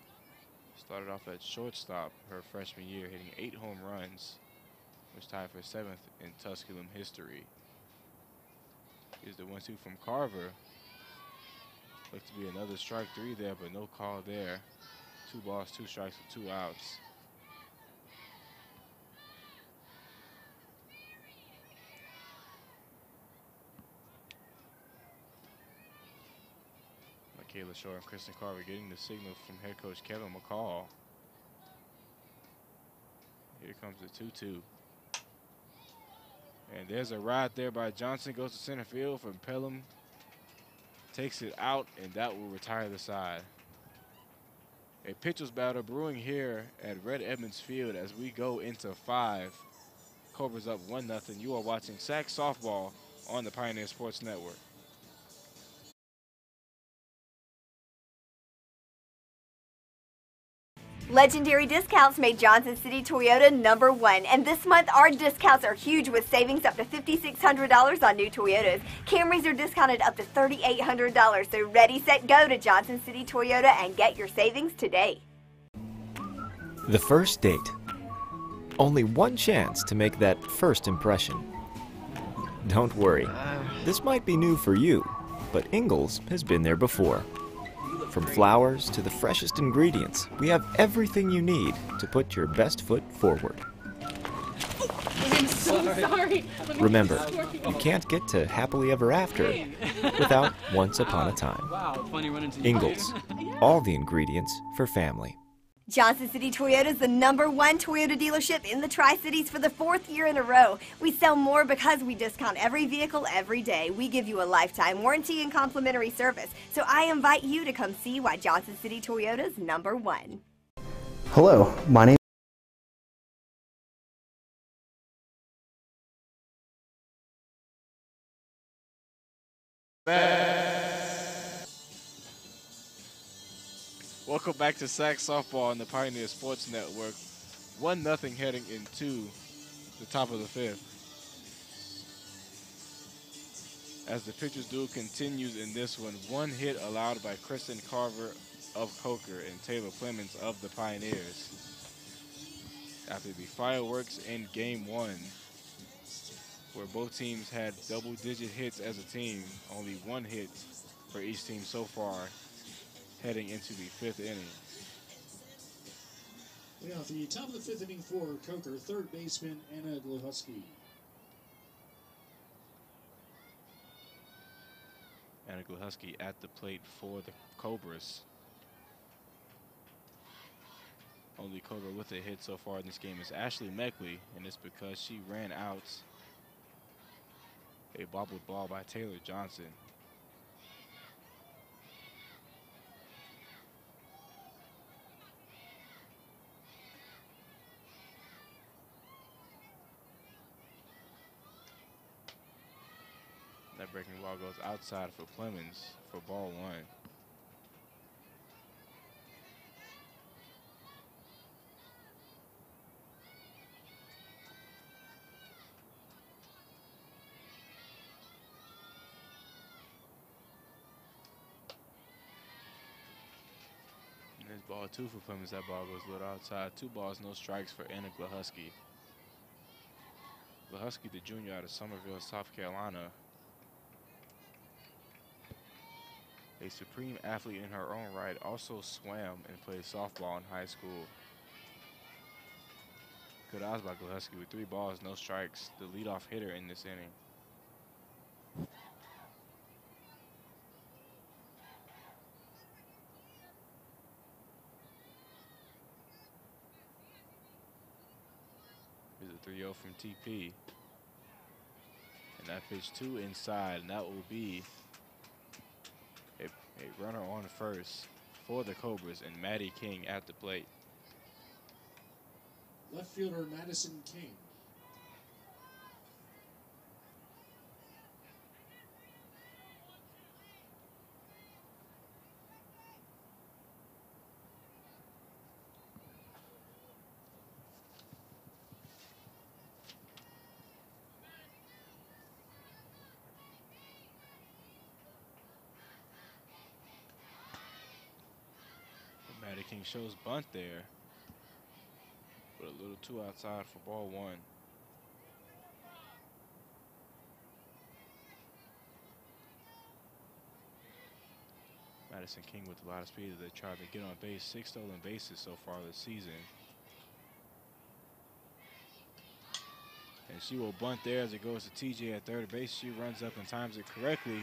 Started off at shortstop her freshman year, hitting 8 home runs, which tied for 7th in Tusculum history. Here's the 1-2 from Carver. Looked to be another strike 3 there, but no call there. 2 balls, 2 strikes with 2 outs. Kayla Shore and Kristen Carver getting the signal from head coach Kevin McCall. Here comes the 2-2. And there's a ride there by Johnson, goes to center field from Pelham. Takes it out, and that will retire the side. A pitcher's battle brewing here at Red Edmonds Field as we go into 5. Cobras up 1-0. You are watching SAC Softball on the Pioneer Sports Network. Legendary discounts made Johnson City Toyota #1, and this month our discounts are huge with savings up to $5,600 on new Toyotas. Camrys are discounted up to $3,800, so ready, set, go to Johnson City Toyota and get your savings today. The first date. Only one chance to make that first impression. Don't worry, this might be new for you, but Ingalls has been there before. From flowers to the freshest ingredients, we have everything you need to put your best foot forward. I'm so sorry. Remember, you can't get to happily ever after without once upon a time. Wow, funny running into you. Ingalls, all the ingredients for family. Johnson City Toyota is the #1 Toyota dealership in the Tri-Cities for the 4th year in a row. We sell more because we discount every vehicle every day. We give you a lifetime warranty and complimentary service. So I invite you to come see why Johnson City Toyota is #1. Hello, my name Welcome back to Sac Softball on the Pioneer Sports Network. 1-0 heading into the top of the 5th. As the pitcher's duel continues in this one hit allowed by Kristen Carver of Coker and Taylor Clemens of the Pioneers. After the fireworks in Game 1, where both teams had double-digit hits as a team, only 1 hit for each team so far, heading into the 5th inning. Leading off the top of the 5th inning for Coker, third baseman Anna Gluhusky. Anna Gluhusky at the plate for the Cobras. Only Cobra with a hit so far in this game is Ashley Meckley, and it's because she ran out a bobbled ball by Taylor Johnson. That breaking ball goes outside for Clemens for ball 1. And there's ball 2 for Clemens. That ball goes a little outside. 2 balls, no strikes for Anna Gluhusky. Gluhusky, the junior out of Summerville, South Carolina. A supreme athlete in her own right, also swam and played softball in high school. Good odds by Gluhusky with 3 balls, no strikes, the leadoff hitter in this inning. Here's a 3-0 from TP. And that pitch 2 inside, and that will be a runner on first for the Cobras, and Maddie King at the plate. Left fielder Madison King. Maddie King shows bunt there, but a little too outside for ball 1. Madison King with a lot of speed as they try to get on base. 6 stolen bases so far this season. And she will bunt there as it goes to TJ at third base. She runs up and times it correctly.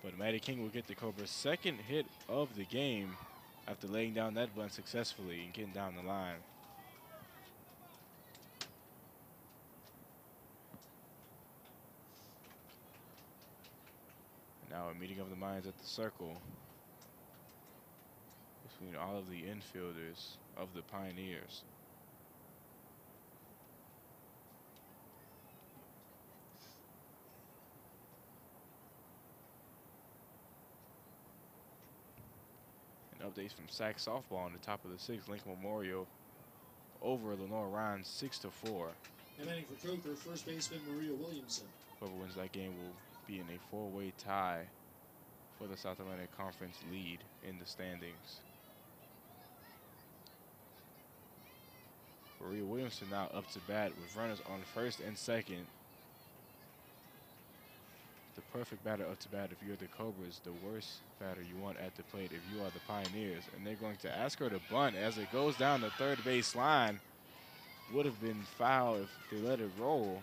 But Maddie King will get the Cobra's 2nd hit of the game after laying down that bunt successfully and getting down the line. And now a meeting of the minds at the circle between all of the infielders of the Pioneers. Updates from Sac Softball on the top of the 6th. Lincoln Memorial over Lenore Ryan 6-4. And then for Coker, first baseman Maria Williamson. Whoever wins that game will be in a 4-way tie for the South Atlantic Conference lead in the standings. Maria Williamson now up to bat with runners on first and second. The perfect batter up to bat if you're the Cobras, the worst batter you want at the plate if you are the Pioneers. And they're going to ask her to bunt as it goes down the third base line. Would have been foul if they let it roll.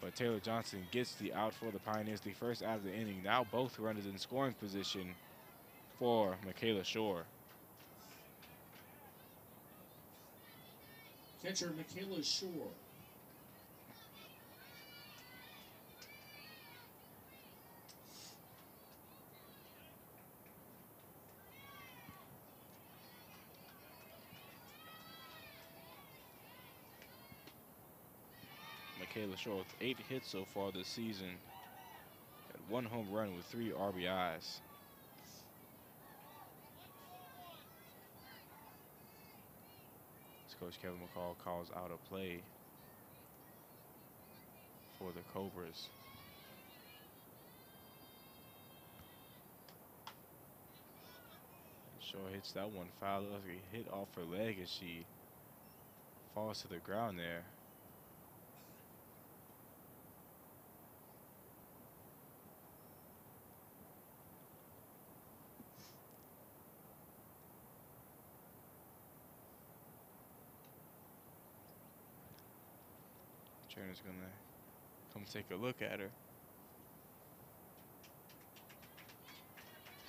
But Taylor Johnson gets the out for the Pioneers, the first out of the inning. Now both runners in scoring position for Michaela Shore. Catcher Michaela Shore. Michaela Shore with 8 hits so far this season. Had 1 home run with 3 RBIs. Coach Kevin McCall calls out a play for the Cobras. Shore hits that one foul. Looks like a hit off her leg as she falls to the ground there. Trainer's gonna come take a look at her.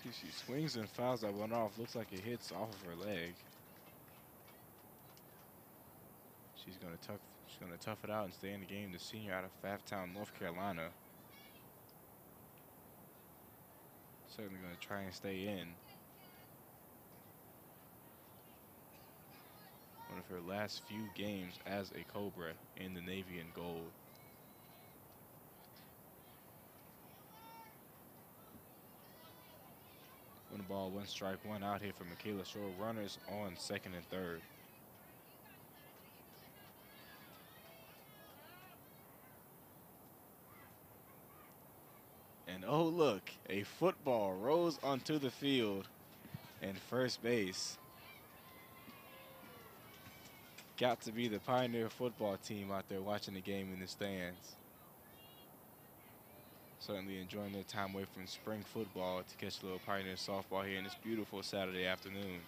See, she swings and fouls that one off. Looks like it hits off of her leg. She's gonna tough it out and stay in the game. The senior out of Pfafftown, North Carolina. Certainly gonna try and stay in. One of her last few games as a Cobra in the navy and gold. One ball, 1 strike, 1 out here for Michaela Shore. Runners on 2nd and 3rd. And oh look, a football rolls onto the field and first base. Got to be the Pioneer football team out there watching the game in the stands. Certainly enjoying their time away from spring football to catch a little Pioneer softball here in this beautiful Saturday afternoon.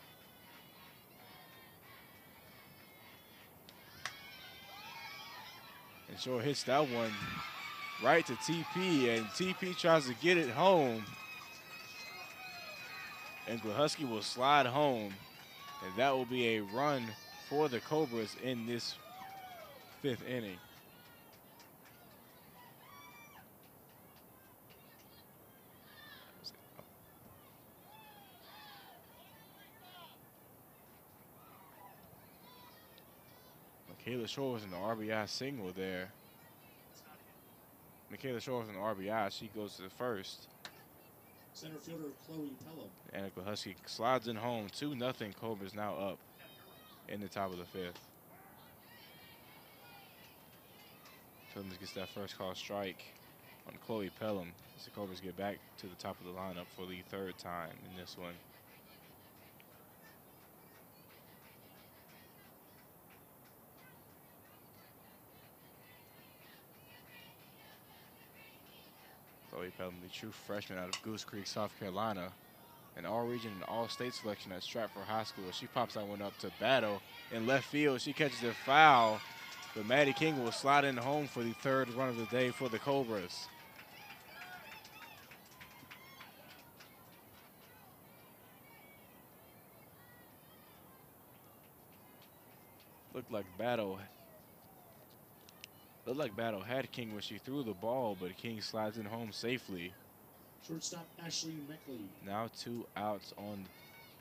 And Shore hits that one right to TP, and TP tries to get it home. And Gluhusky will slide home, and that will be a run for the Cobras in this 5th inning. Michaela Shore was in the RBI single there. Michaela Shore was in the RBI. She goes to the first. Center fielder Chloe Pelham. And Gluhusky slides in home. 2-0. Cobras now up in the top of the 5th. Pelham gets that first call strike on Chloe Pelham as the Cobras get back to the top of the lineup for the 3rd time in this one. Chloe Pelham, the true freshman out of Goose Creek, South Carolina. An all-region and all-state selection at Stratford High School. She pops that one up to battle in left field. She catches a foul, but Maddie King will slide in home for the 3rd run of the day for the Cobras. Looked like Battle had King when she threw the ball, but King slides in home safely. Shortstop Ashley Meckley. Now 2 outs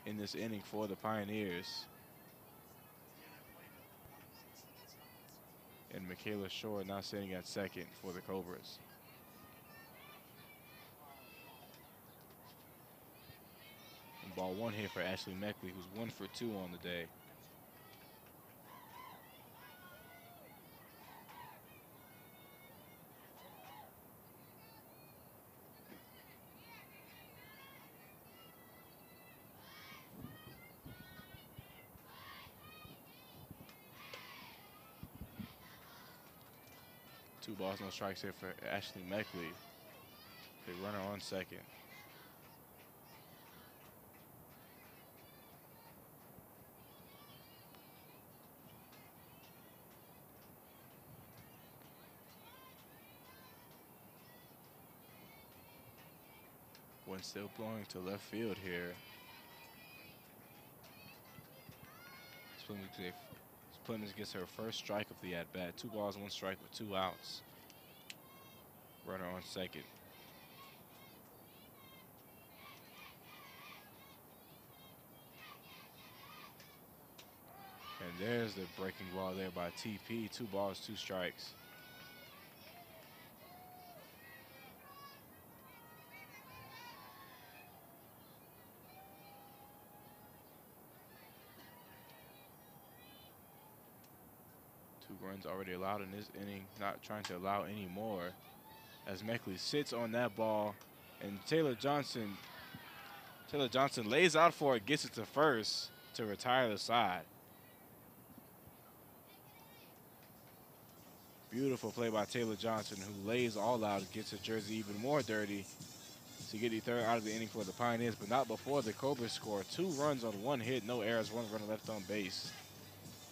in this inning for the Pioneers. And Michaela Shore now sitting at 2nd for the Cobras. And ball 1 here for Ashley Meckley, who's 1 for 2 on the day. Two balls, no strikes here for Ashley Meckley. The runner on 2nd. Wind still blowing to left field here. Plymouth gets her first strike of the at-bat. 2 balls, 1 strike with 2 outs. Runner on second. And there's the breaking ball there by TP. 2 balls, 2 strikes. Runs already allowed in this inning, not trying to allow any more. As Meckley sits on that ball, and Taylor Johnson lays out for it, gets it to first to retire the side. Beautiful play by Taylor Johnson, who lays all out and gets his jersey even more dirty to get the 3rd out of the inning for the Pioneers, but not before the Cobras score. 2 runs on 1 hit, no errors, 1 runner left on base,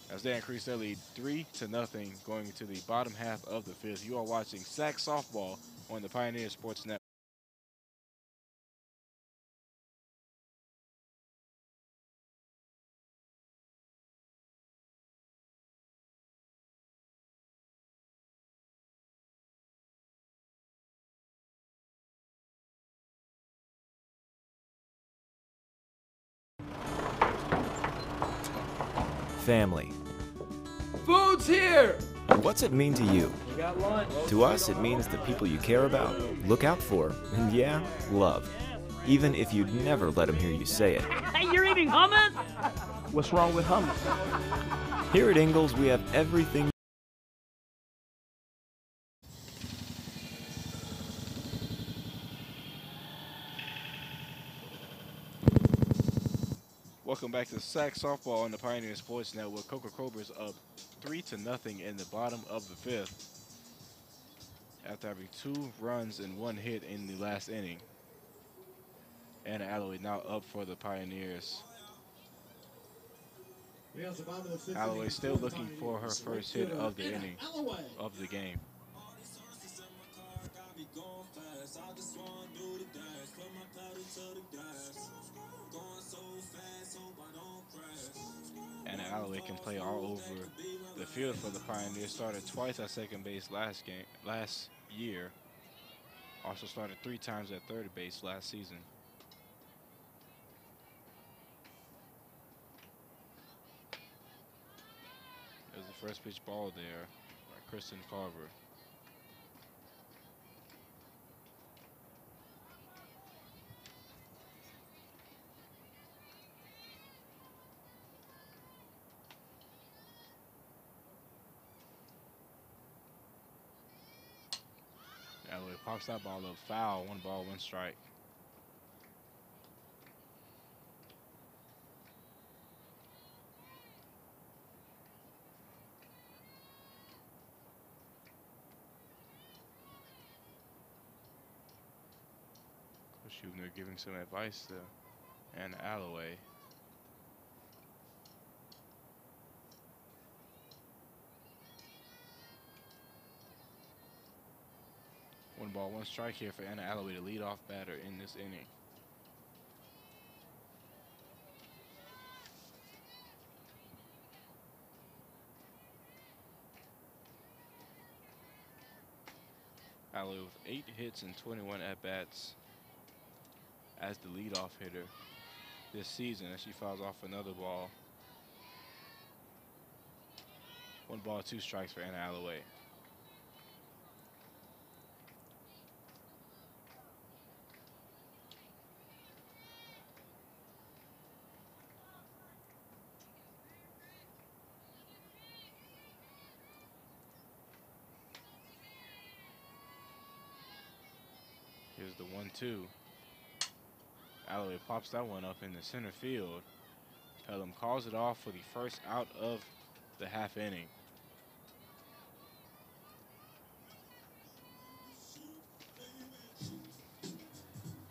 as they increase their lead 3-0 going into the bottom half of the 5th. You are watching Sac Softball on the Pioneer Sports Network. Family. Food's here! What's it mean to you? We got lunch. To us, it means the people you care about, look out for, and yeah, love. Even if you'd never let them hear you say it. Hey, you're eating hummus? What's wrong with hummus? Here at Ingalls, we have everything. Welcome back to Sac Softball on the Pioneer Sports Network. Coca Cobras up 3-0 in the bottom of the 5th after having 2 runs and 1 hit in the last inning. Anna Alloway now up for the Pioneers. Alloway still looking for her first hit of the inning, of the game. Anna Alloway can play all over the field for the Pioneers. Started twice at second base last year. Also started 3 times at third base last season. There's the first pitch ball there by Kristen Carver. Alloway pops that ball up foul. 1 ball, 1 strike. Coach Hubner giving some advice to Anna Alloway. One ball, 1 strike here for Anna Alloway, the leadoff batter in this inning. Alloway with 8 hits and 21 at-bats as the leadoff hitter this season, as she fouls off another ball. 1 ball, 2 strikes for Anna Alloway. Here's the 1-2. Alloway pops that one up in the center field. Pelham calls it off for the first out of the half inning.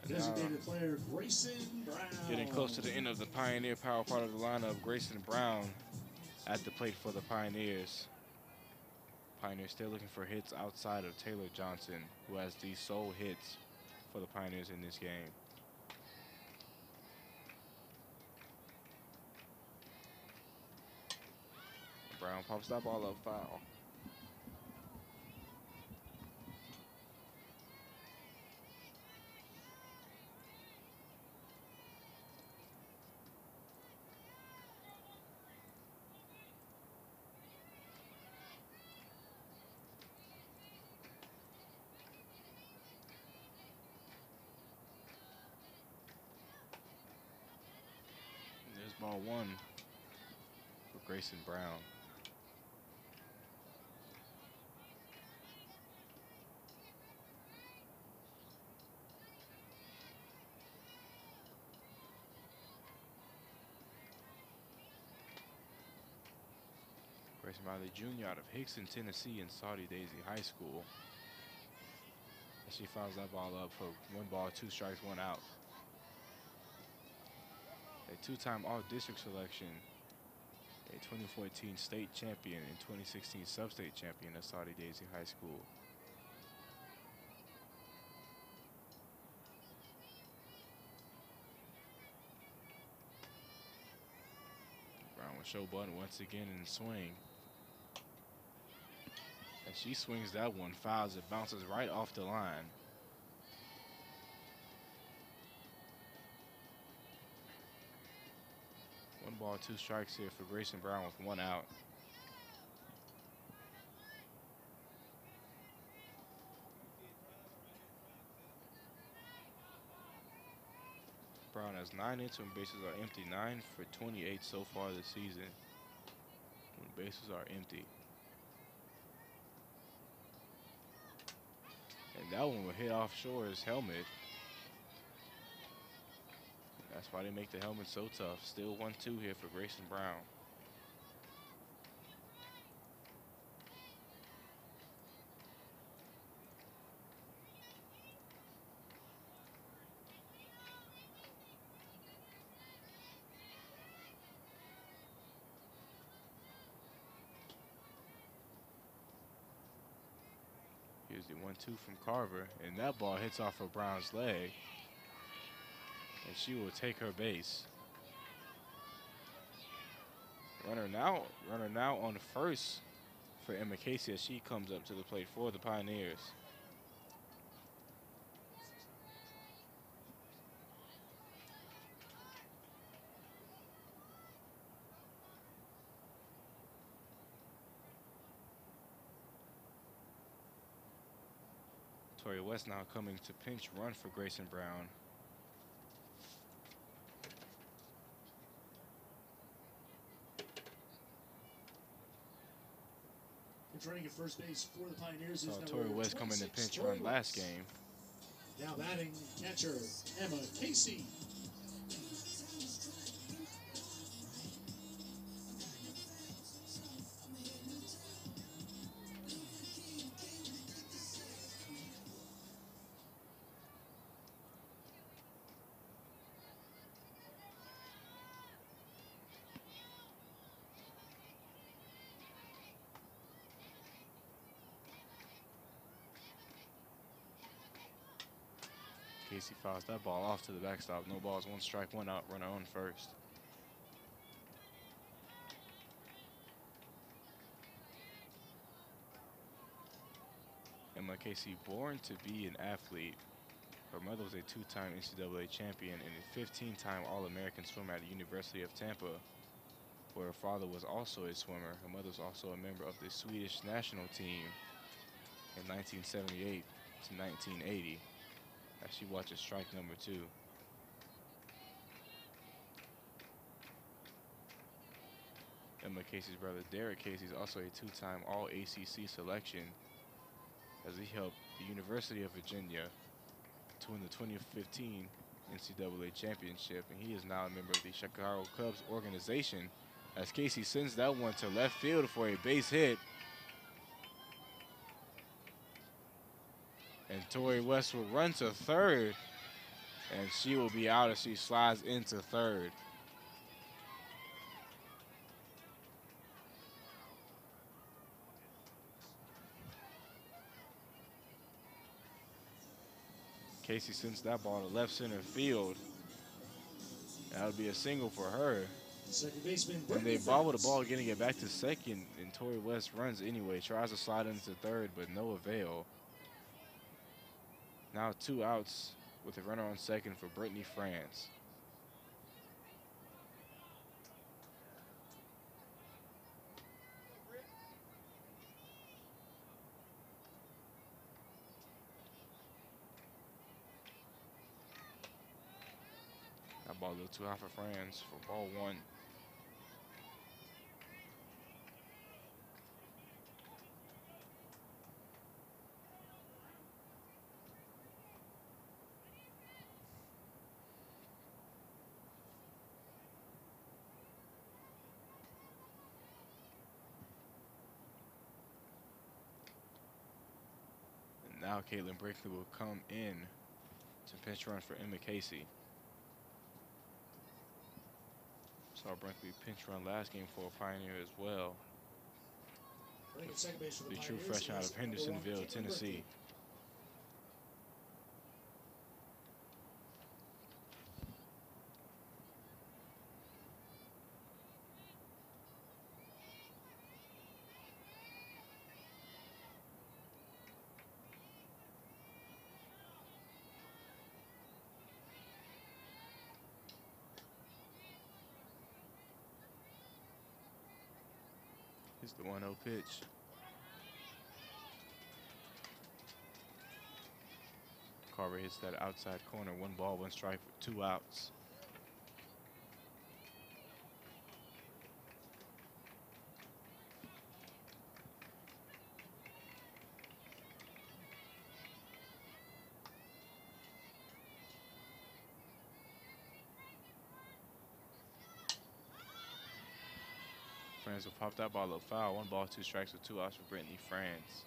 Designated player Grayson Brown. Getting close to the end of the Pioneer power part of the lineup, Grayson Brown at the plate for the Pioneers. Pioneers still looking for hits outside of Taylor Johnson, who has the sole hits for the Pioneers in this game. Brown pops that ball up, foul. There's ball one for Grayson Brown. Grayson Brown, the junior out of Hickson, Tennessee, in Saudi Daisy High School. And she fouls that ball up for 1 ball, 2 strikes, 1 out. A 2-time All-District selection, a 2014 state champion and 2016 sub-state champion at Saudi Daisy High School. Brown will show button once again in the swing. And she swings that one, fouls it, bounces right off the line. One ball, 2 strikes here for Grayson Brown with 1 out. Brown has 9 hits when bases are empty, 9 for 28 so far this season when bases are empty. And that one will hit offshore his helmet. That's why they make the helmet so tough. Still 1-2 here for Grayson Brown. Here's the 1-2 from Carver, and that ball hits off of Brown's leg. And she will take her base. Runner now on first for Emma Casey as she comes up to the plate for the Pioneers. Tori West now coming to pinch run for Grayson Brown. Running at first base for the Pioneers is number Tori West coming to pinch run last game. Now batting catcher Emma Casey. Casey fouls that ball off to the backstop. No balls, 1 strike, 1 out, runner on first. Emma Casey, born to be an athlete. Her mother was a 2-time NCAA champion and a 15-time All-American swimmer at the University of Tampa, where her father was also a swimmer. Her mother was also a member of the Swedish national team in 1978 to 1980. As she watches strike number 2. Emma Casey's brother Derek Casey is also a 2-time All-ACC selection as he helped the University of Virginia to win the 2015 NCAA championship, and he is now a member of the Chicago Cubs organization as Casey sends that one to left field for a base hit. And Tori West will run to third, and she will be out as she slides into third. Casey sends that ball to left center field. That would be a single for her. Second baseman, And they Brittany bobble the France. ball, getting it back to second, and Torrey West runs anyway. Tries to slide into third, but no avail. Now 2 outs with a runner on second for Brittany France. That ball a little too high for France for ball 1. And now Caitlin Brinkley will come in to pinch run for Emma Casey. Saw Brinkley pinch run last game for Pioneer as well. Running at second base for The the true Pioneers fresh out is of number 1, Hendersonville, Caitlin Tennessee. Brinkley. Here's the 1-0 pitch. Carver hits that outside corner. 1 ball, 1 strike for 2 outs. France will pop that ball up foul. 1 ball, 2 strikes with 2 outs for Brittany France.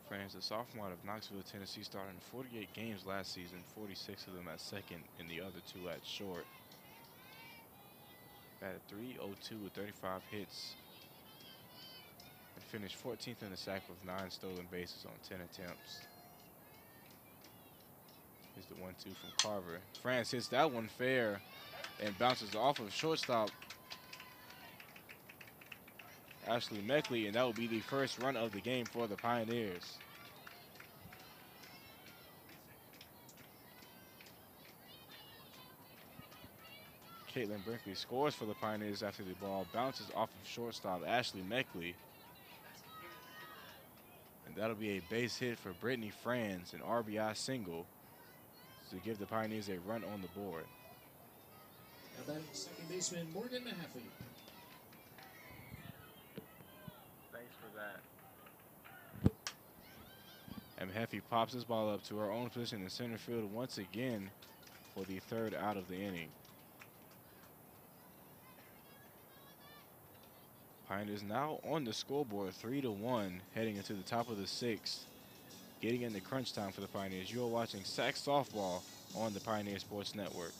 France, a sophomore out of Knoxville, Tennessee, started in 48 games last season, 46 of them at second and the other 2 at short. Batted .302 with 35 hits and finished 14th in the sack with 9 stolen bases on 10 attempts. Here's the 1-2 from Carver. France hits that one fair and bounces off of shortstop Ashley Meckley, and that will be the first run of the game for the Pioneers. Caitlin Brinkley scores for the Pioneers after the ball bounces off of shortstop Ashley Meckley. And that'll be a base hit for Brittany France, an RBI single, to give the Pioneers a run on the board. Now batting second baseman, Morgan Mahaffey. Thanks for that. And Mahaffey pops this ball up to her own position in center field once again for the 3rd out of the inning. Pioneers now on the scoreboard, 3-1, heading into the top of the 6th. Getting into crunch time for the Pioneers. You are watching Sac Softball on the Pioneer Sports Network.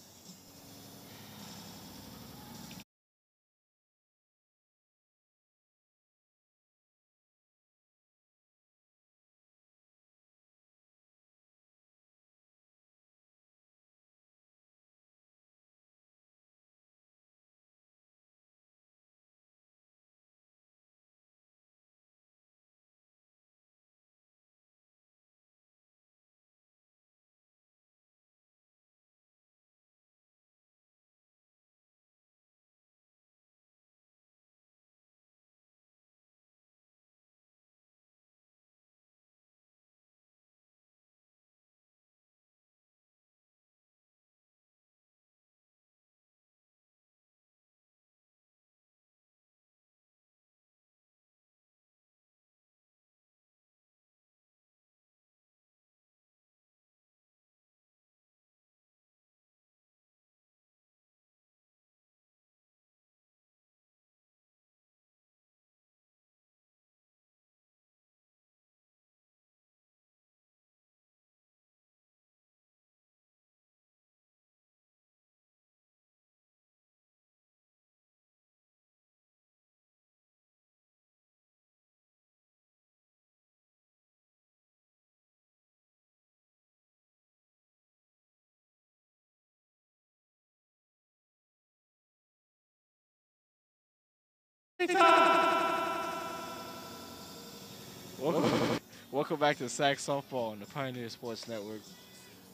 Welcome back to Sac Softball on the Pioneer Sports Network.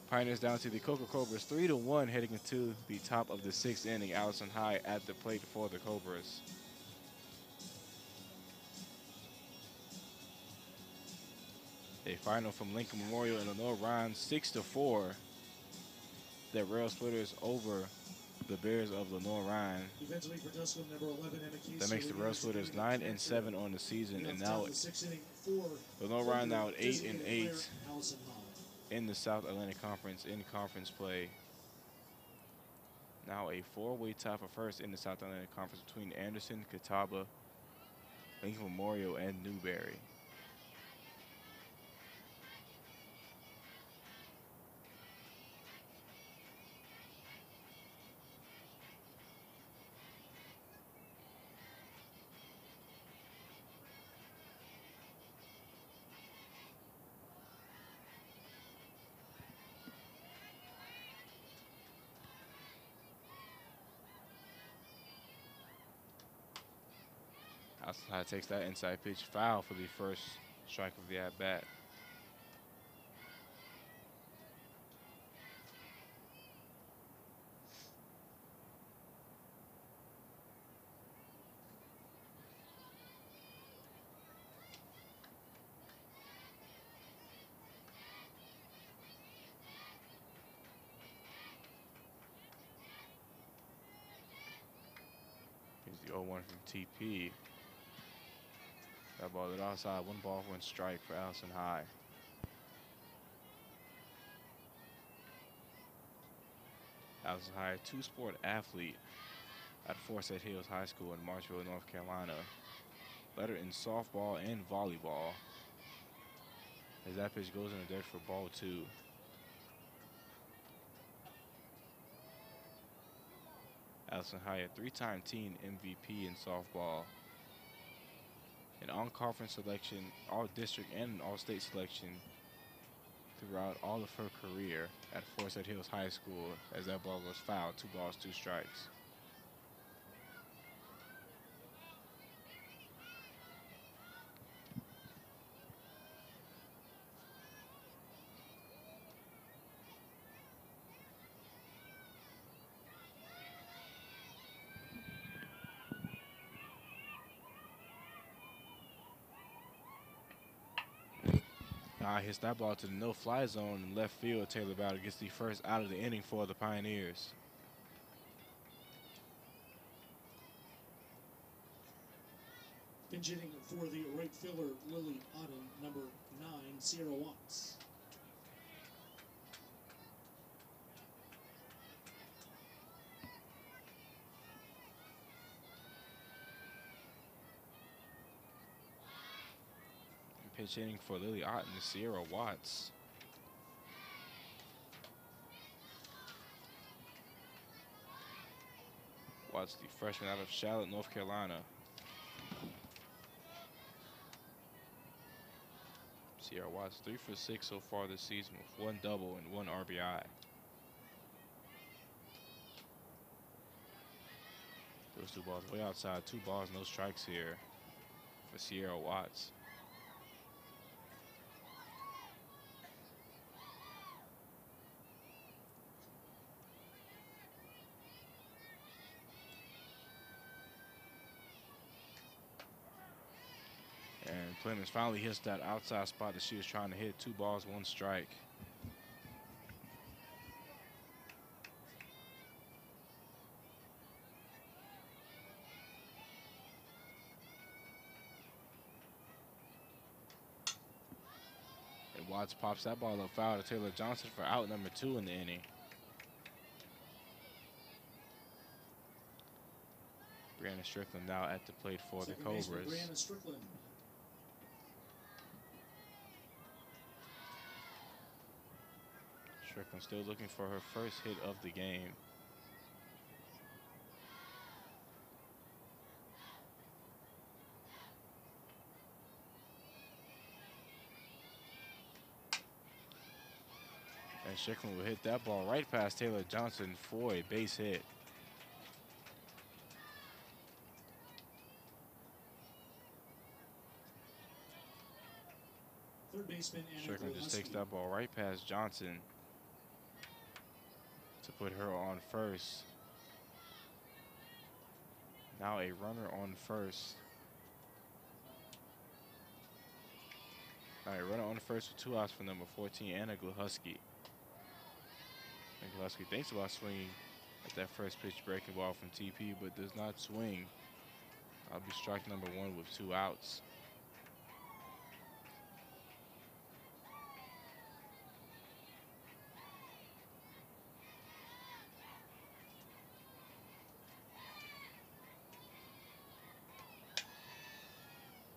Pioneers down to the Coca Cobras 3-1 heading into the top of the 6th inning. Allison High at the plate for the Cobras. A final from Lincoln Memorial and Lenore Ryan, 6-4. The Rail Splitters over the Bears of Lenore Ryan. Defensively for Tusculum, number 11, Emma Keys. That makes the Rail Splitters 9-7 on the season, and now Lenore Ryan now at 8-8 in the South Atlantic Conference in conference play. Now a 4-way tie for first in the South Atlantic Conference between Anderson, Catawba, Lincoln Memorial, and Newberry. Allison High takes that inside pitch foul for the first strike of the at-bat. Here's the 0-1 from TP. That ball is outside, 1 ball, 1 strike for Allison High. Allison High, a 2-sport athlete at Forsyth Hills High School in Marshville, North Carolina. Better in softball and volleyball. As that pitch goes in the dirt for ball 2. Allison High, a 3-time team MVP in softball. An on-conference selection, all-district, and an all-state selection throughout all of her career at Forsyth Hills High School, as that ball was fouled, 2 balls, 2 strikes. Hits that ball to the no-fly zone in left field. Taylor Bowder gets the first out of the inning for the Pioneers. Pinch hitting for the right fielder, Lily Otten, number 9, Sierra Watts. Pitch hitting for Lily Otten, Sierra Watts. Watts, the freshman out of Charlotte, North Carolina. Sierra Watts, 3 for 6 so far this season with 1 double and 1 RBI. Those 2 balls way outside, 2 balls, no strikes here for Sierra Watts. And Clemens finally hits that outside spot that she was trying to hit. 2 balls, 1 strike. And Watts pops that ball up foul to Taylor Johnson for out number 2 in the inning. Brianna Strickland now at the plate for the Cobras. Brianna Strickland. Strickland still looking for her first hit of the game. And Strickland will hit that ball right past Taylor Johnson for a base hit. third baseman Anna Strickland just takes Gluhusky. that ball right past Johnson to put her on first. Now a runner on first. All right, runner on first with 2 outs for number 14, Anna Gluhusky. And Gluhusky thinks about swinging at that first pitch breaking ball from TP, but does not swing. I'll be strike number 1 with 2 outs.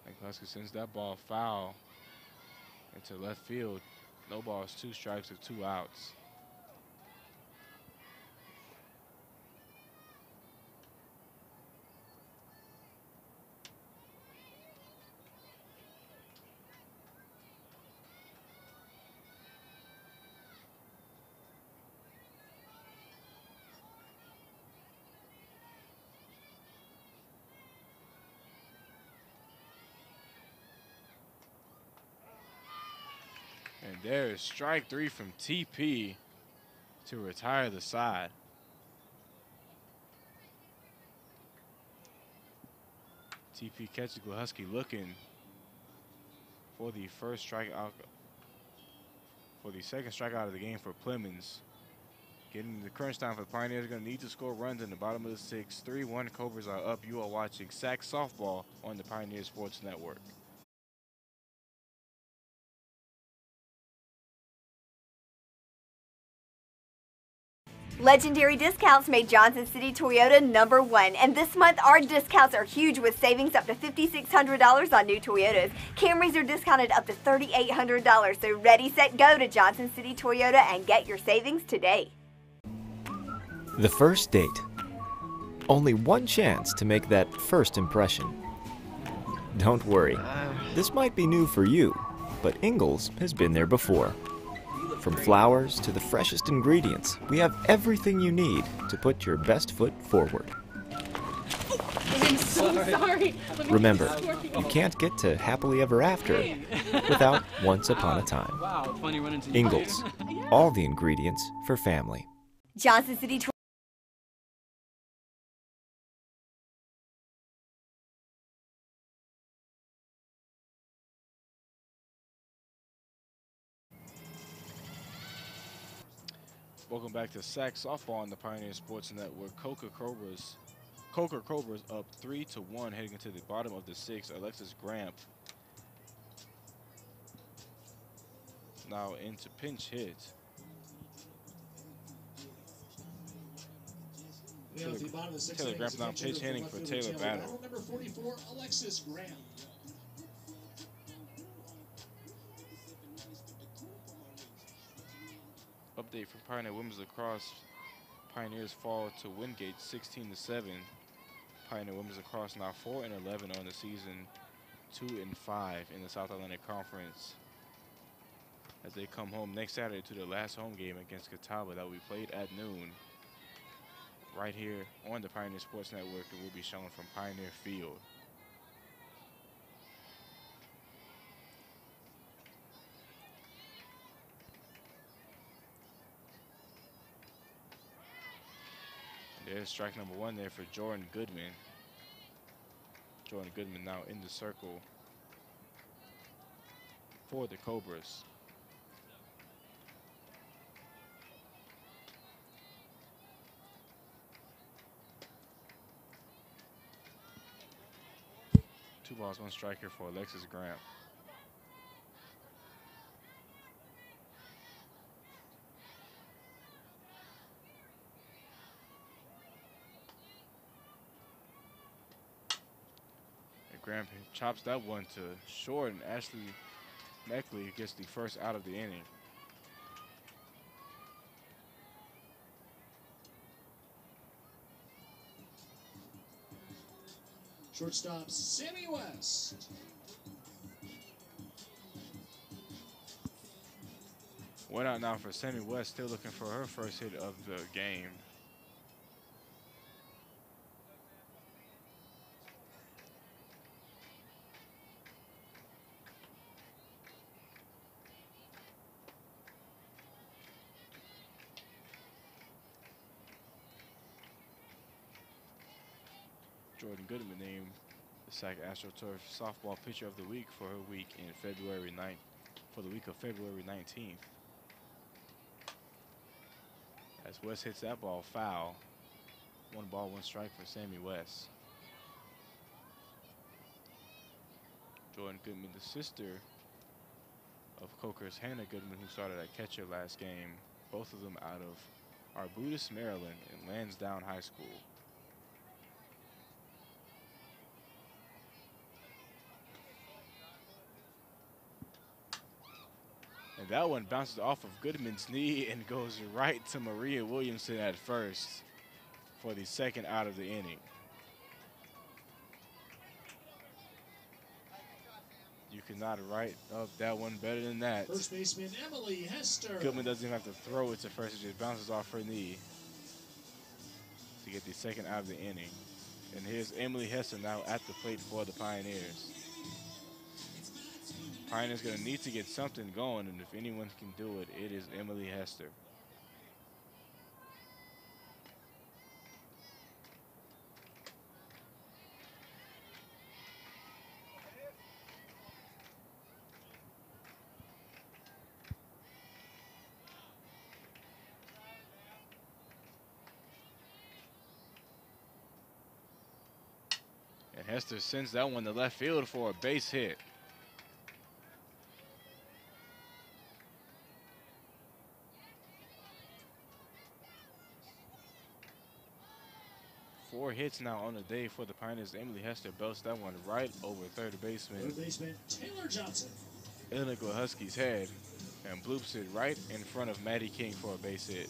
And Gluhusky sends that ball foul into left field. No balls, 2 strikes with 2 outs. And there is strike 3 from TP to retire the side. TP catches Gluhusky looking for the first strikeout, for the second strikeout of the game for Clemens. Getting the crunch time for the Pioneers. Going to need to score runs in the bottom of the 6th. 3-1 Cobras are up. You are watching Sac Softball on the Pioneer Sports Network. Legendary discounts made Johnson City Toyota #1, and this month our discounts are huge with savings up to $5,600 on new Toyotas. Camrys are discounted up to $3,800, so ready, set, go to Johnson City Toyota and get your savings today. The first date. Only one chance to make that first impression. Don't worry, this might be new for you, but Ingalls has been there before. From flowers to the freshest ingredients, we have everything you need to put your best foot forward. I'm so sorry. Remember, you can't get to happily ever after without once upon a time. Wow, funny running into Ingalls, all the ingredients for family. Johnson City Toyota. Welcome back to Sac Softball on the Pioneer Sports Network. Coker Cobras up 3-1 heading into the bottom of the 6th. Alexis Gramp now into pinch hit. Taylor Gramp now pinch hitting for Taylor Battle. Number 44, Alexis Graham. Update from Pioneer Women's Lacrosse. Pioneers fall to Wingate 16-7. Pioneer Women's Lacrosse now 4-11 on the season, 2-5 in the South Atlantic Conference, as they come home next Saturday to their last home game against Catawba that will be played at noon right here on the Pioneer Sports Network. It will be shown from Pioneer Field. There's strike number 1 there for Jordan Goodman. Jordan Goodman now in the circle for the Cobras. Two balls, 1 striker for Alexis Grant. Graham chops that one to short, and Ashley Meckley gets the first out of the inning. Shortstop, Sammy West. One out now for Sammy West, still looking for her first hit of the game. Jordan Goodman named the SAC AstroTurf Softball Pitcher of the Week for her week in February 9th, for the week of February 19th. As West hits that ball foul. 1 ball, 1 strike for Sammy West. Jordan Goodman, the sister of Coker's Hannah Goodman, who started at catcher last game. Both of them out of Arbutus, Maryland, and Lansdowne High School. And that one bounces off of Goodman's knee and goes right to Maria Williamson at first for the 2nd out of the inning. You cannot write up that one better than that. First baseman Emily Hester. Goodman doesn't even have to throw it to first. It just bounces off her knee to get the 2nd out of the inning. And here's Emily Hester now at the plate for the Pioneers. Pioneers going to need to get something going, and if anyone can do it, it is Emily Hester. And Hester sends that one to left field for a base hit. Four hits now on the day for the Pioneers. Emily Hester belts that one right over third baseman Taylor Johnson. Illinois Husky's head and bloops it right in front of Maddie King for a base hit.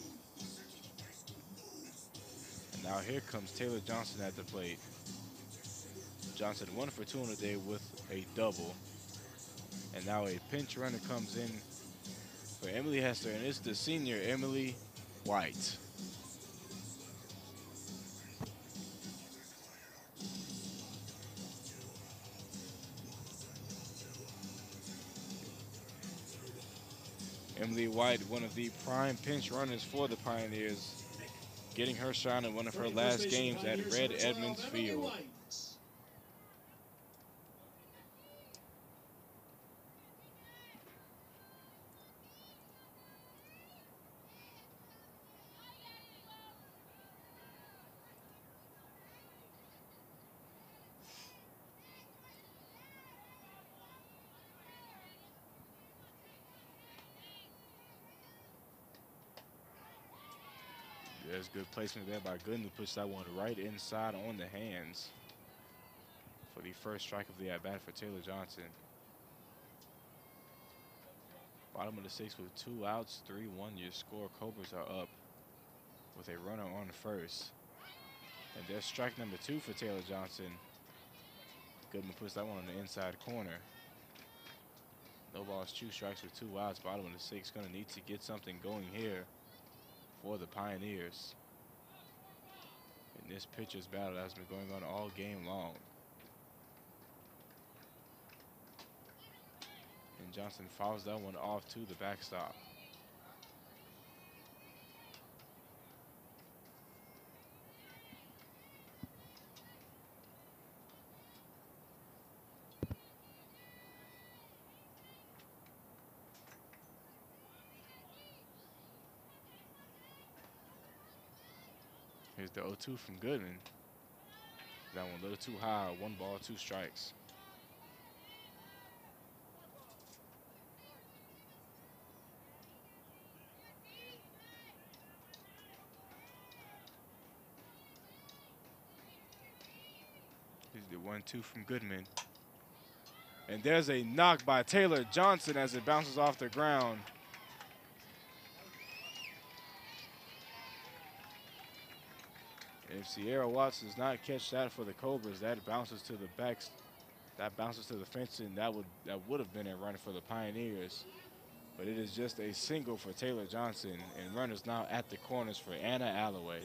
And now here comes Taylor Johnson at the plate. Johnson 1 for 2 on the day with a double. And now a pinch runner comes in for Emily Hester, and it's the senior Emily White. Emily White, one of the prime pinch runners for the Pioneers, getting her shot in one of her last games at Red Edmonds Field. There's good placement there by Gooden, who puts that one right inside on the hands for the first strike of the at-bat for Taylor Johnson. Bottom of the 6th with 2 outs, 3-1 your score. Cobras are up with a runner on first. And there's strike number 2 for Taylor Johnson. Goodman puts that one on the inside corner. No balls, 2 strikes with 2 outs. Bottom of the 6th, going to need to get something going here for the Pioneers in this pitcher's battle that has been going on all game long. And Johnson fouls that one off to the backstop. Here's the 0-2 from Goodman. That one a little too high. 1 ball, 2 strikes. Here's the 1-2 from Goodman. And there's a knock by Taylor Johnson as it bounces off the ground. If Sierra Watts does not catch that for the Cobras, that bounces to the backs. That bounces to the fence, and that would have been a run for the Pioneers. But it is just a single for Taylor Johnson, and runners now at the corners for Anna Alloway.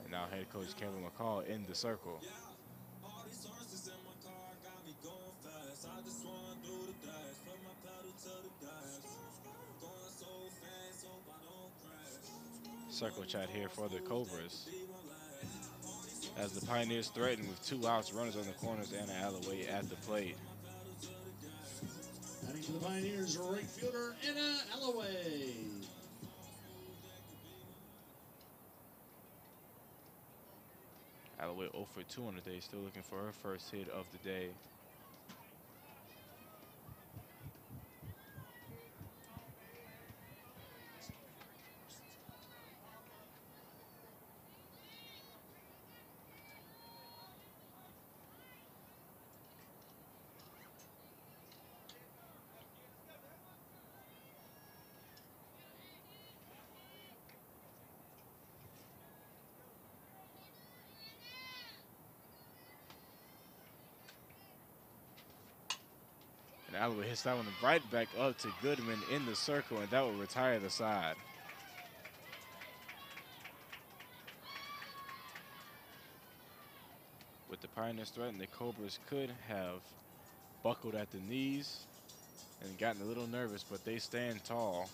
And now head coach Kevin McCall in the circle. Circle chat here for the Cobras. as the Pioneers threaten with 2 outs, runners on the corners, and an alleyway at the plate. Batting for the Pioneers, right fielder Anna Alloway. Alloway 0 for 2 on the day, still looking for her first hit of the day. And Alloway hits that one right back up to Goodman in the circle, and that will retire the side. With the Pioneers threatening, the Cobras could have buckled at the knees and gotten a little nervous, but they stand tall.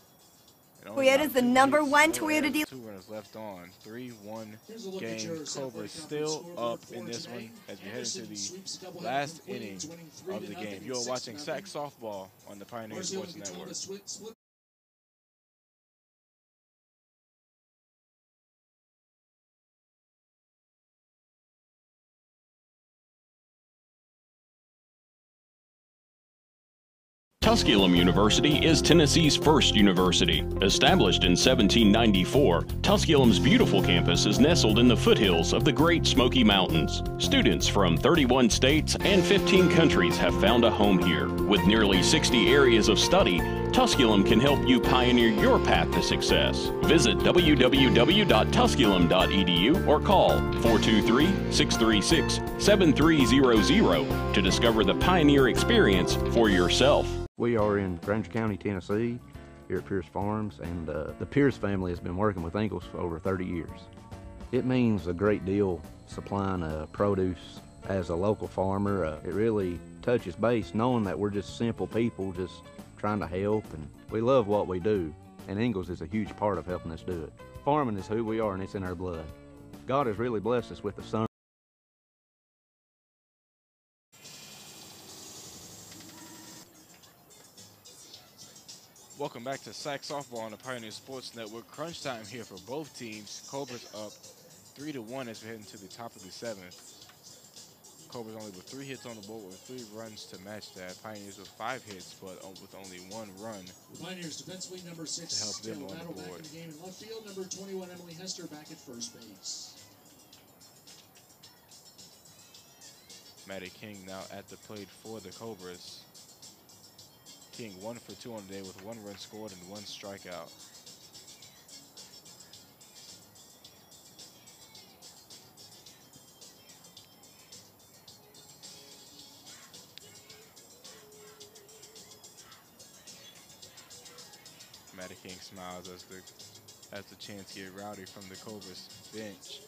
Toyota's the #1 Toyota dealer. 2 runners left on. 3-1 Here's a look at game. your Cobras Southwest still Conference up scoreboard in for this today. one as we head into Anderson sweeps a the doubleheader last from inning Queens, winning of the 3-0 game. and You are watching 6-0. Sac Softball on the Pioneer Marcel Sports Gatona Network. split. Tusculum University is Tennessee's first university. Established in 1794, Tusculum's beautiful campus is nestled in the foothills of the Great Smoky Mountains. Students from 31 states and 15 countries have found a home here. With nearly 60 areas of study, Tusculum can help you pioneer your path to success. Visit www.tusculum.edu or call 423-636-7300 to discover the Pioneer experience for yourself. We are in Granger County, Tennessee, here at Pierce Farms, and the Pierce family has been working with Ingalls for over 30 years. It means a great deal supplying produce as a local farmer. It really touches base knowing that we're just simple people just trying to help, and we love what we do, and Ingalls is a huge part of helping us do it. Farming is who we are, and it's in our blood. God has really blessed us with the sun. Welcome back to Sac Softball on the Pioneer Sports Network. Crunch time here for both teams. Cobras up 3-1 as we head into the top of the 7th. Cobras only with 3 hits on the board with 3 runs to match that. Pioneers with 5 hits, but with only 1 run. The Pioneers defensively, number 6, to help them on the Battle board. back in the game in left field. Number 21, Emily Hester, back at first base. Maddie King now at the plate for the Cobras. King 1 for 2 on the day with 1 run scored and 1 strikeout. Maddie King smiles as the chants get rowdy from the Cobras bench.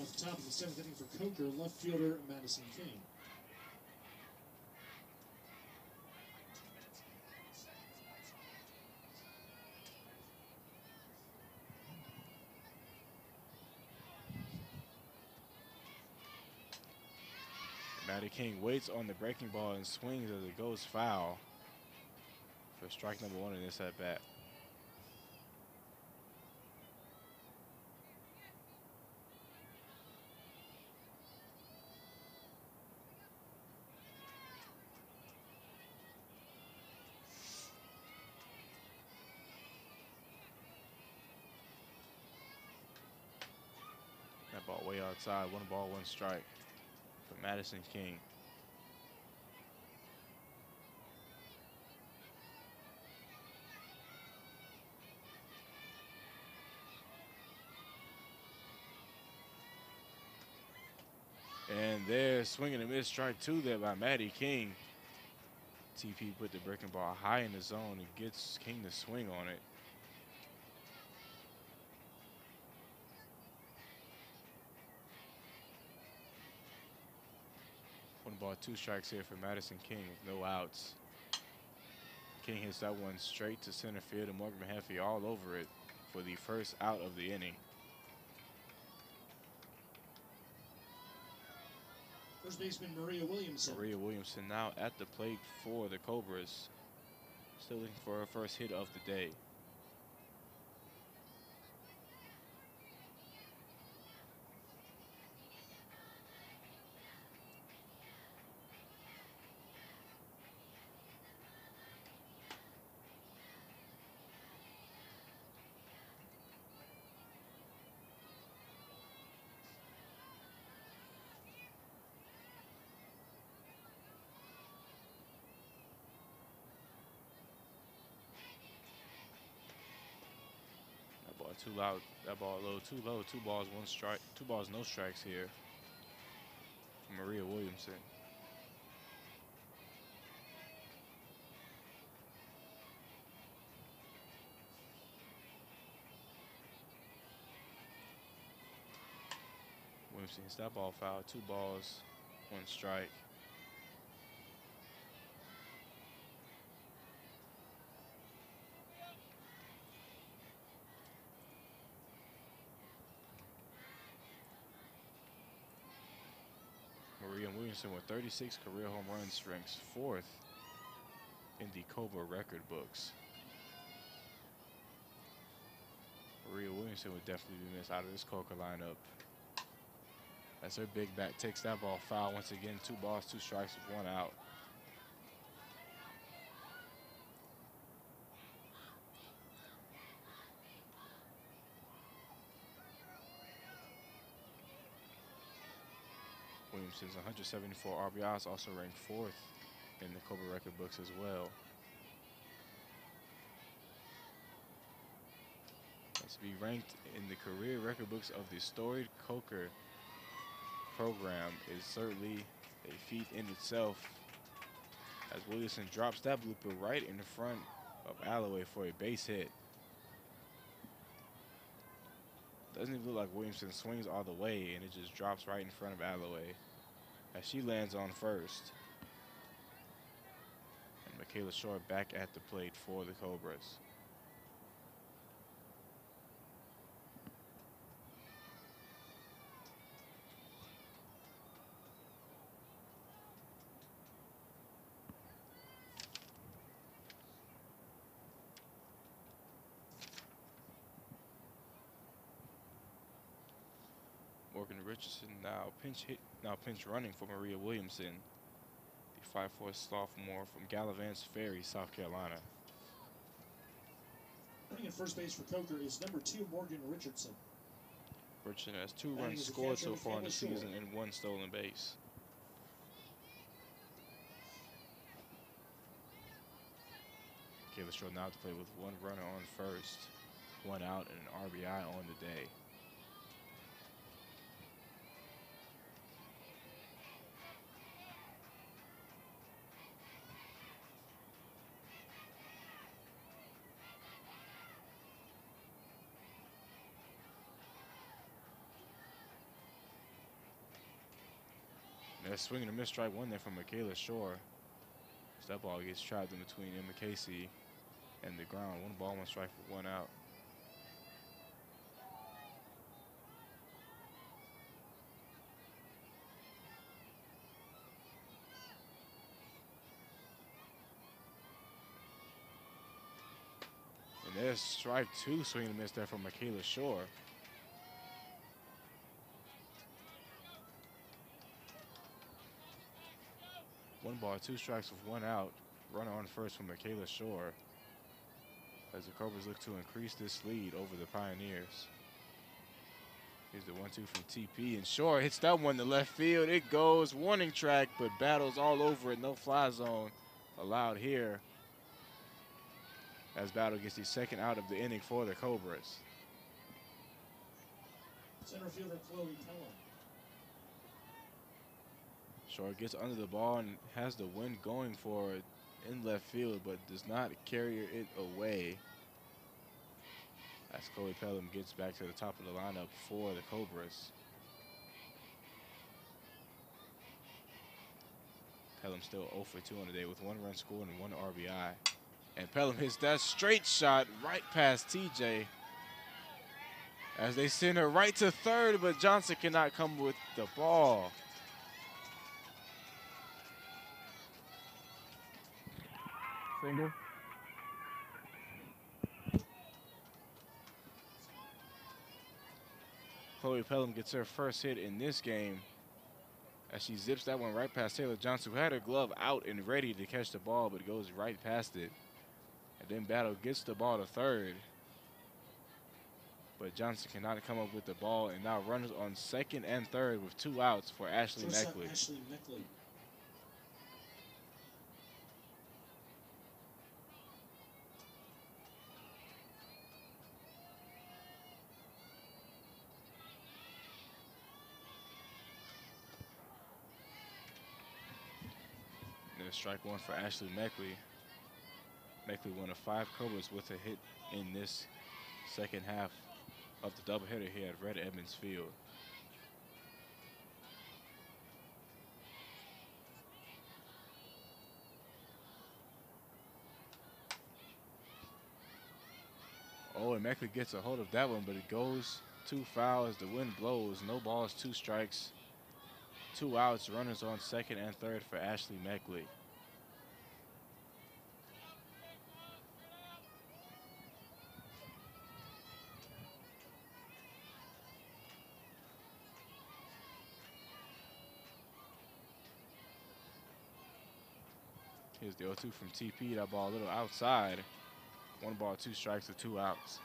Off the top of the 7th inning for Coker, left fielder Madison King. Maddie King waits on the breaking ball and swings as it goes foul for strike number 1 in this at bat. That ball way outside. 1 ball, 1 strike for Madison King. And there's swinging a miss, strike 2 there by Maddie King. TP put the breaking ball high in the zone and gets King to swing on it. One ball, 2 strikes here for Madison King with no outs. King hits that one straight to center field, and Morgan Mahaffey all over it for the first out of the inning. First baseman Maria Williamson. Maria Williamson now at the plate for the Cobras. Still looking for her first hit of the day. Too loud. That ball a little too low. 2 balls, 1 strike. 2 balls, no strikes here from Maria Williamson. Williamson hits that ball foul. 2 balls, 1 strike. Maria Williamson with 36 career home runs ranks 4th in the Cobra record books. Maria Williamson would definitely be missed out of this Coca lineup. As her big bat takes that ball foul once again. 2 balls, 2 strikes with 1 out. Williamson's 174 RBIs also ranked 4th in the Cobra record books as well. That's to be ranked in the career record books of the storied Coker program is certainly a feat in itself, as Williamson drops that blooper right in front of Alloway for a base hit. Doesn't even look like Williamson swings all the way, and it just drops right in front of Alloway as she lands on first. And Michaela Shore back at the plate for the Cobras. Morgan Richardson now pinch running for Maria Williamson, the 5'4" sophomore from Gallivants Ferry, South Carolina. Running at first base for Coker is number 2 Morgan Richardson. Richardson has 2 runs scored so far in the season and 1 stolen base. Kayla Shore now to play with 1 runner on first, 1 out, and an RBI on the day. A swing and a miss, strike 1 there from Michaela Shore. So that ball gets trapped in between Emma Casey and the ground. 1 ball, 1 strike for 1 out. And there's strike 2, swing and a miss there from Michaela Shore. One ball, 2 strikes with 1 out. Runner on first from Michaela Shore, as the Cobras look to increase this lead over the Pioneers. Here's the 1-2 from TP, and Shore hits that one to left field. It goes warning track, but battles all over it. No fly zone allowed here, as Battle gets the 2nd out of the inning for the Cobras. Center fielder Chloe Pelham. Shore gets under the ball and has the wind going for it in left field, but does not carry it away, as Chloe Pelham gets back to the top of the lineup for the Cobras. Pelham still 0 for 2 on the day with 1 run scored and 1 RBI. And Pelham hits that straight shot right past TJ as they send her right to third, but Johnson cannot come with the ball. Single. Chloe Pelham gets her first hit in this game as she zips that one right past Taylor Johnson, who had her glove out and ready to catch the ball, but goes right past it. And then Battle gets the ball to third. But Johnson cannot come up with the ball, and now runners on second and third with 2 outs for Ashley Meckley. Ashley Meckley. There's strike one for Ashley Meckley. Meckley one of 5 Cobras with a hit in this second half of the doubleheader here at Red Edmonds Field. Oh, and Meckley gets a hold of that one, but it goes too foul as the wind blows. No balls, 2 strikes, 2 outs. Runners on second and third for Ashley Meckley. Here's the 0-2 from TP. That ball a little outside. 1 ball, 2 strikes with 2 outs.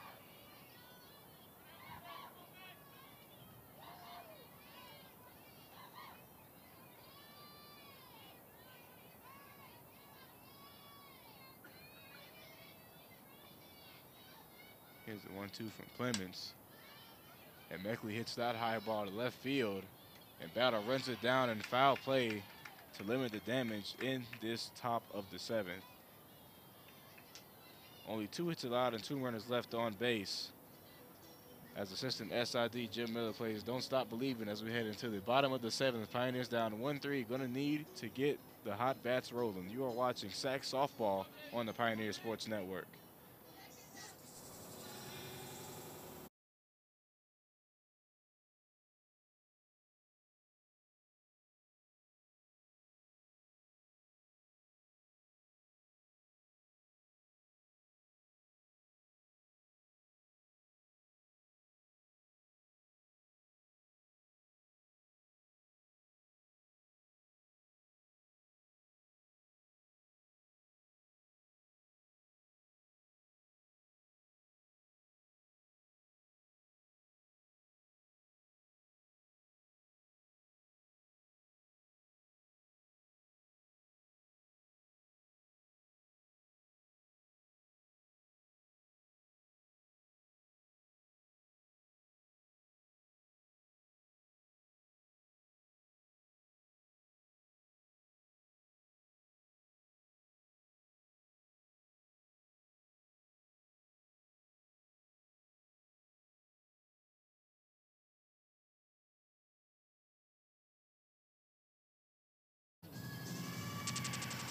Here's the 1-2 from Clemens. And Meckley hits that high ball to left field. And Battle runs it down in foul play to limit the damage in this top of the 7th. Only 2 hits allowed and 2 runners left on base. As assistant SID Jim Miller plays Don't Stop Believing as we head into the bottom of the 7th. Pioneers down 1-3. Going to need to get the hot bats rolling. You are watching SAC Softball on the Pioneer Sports Network.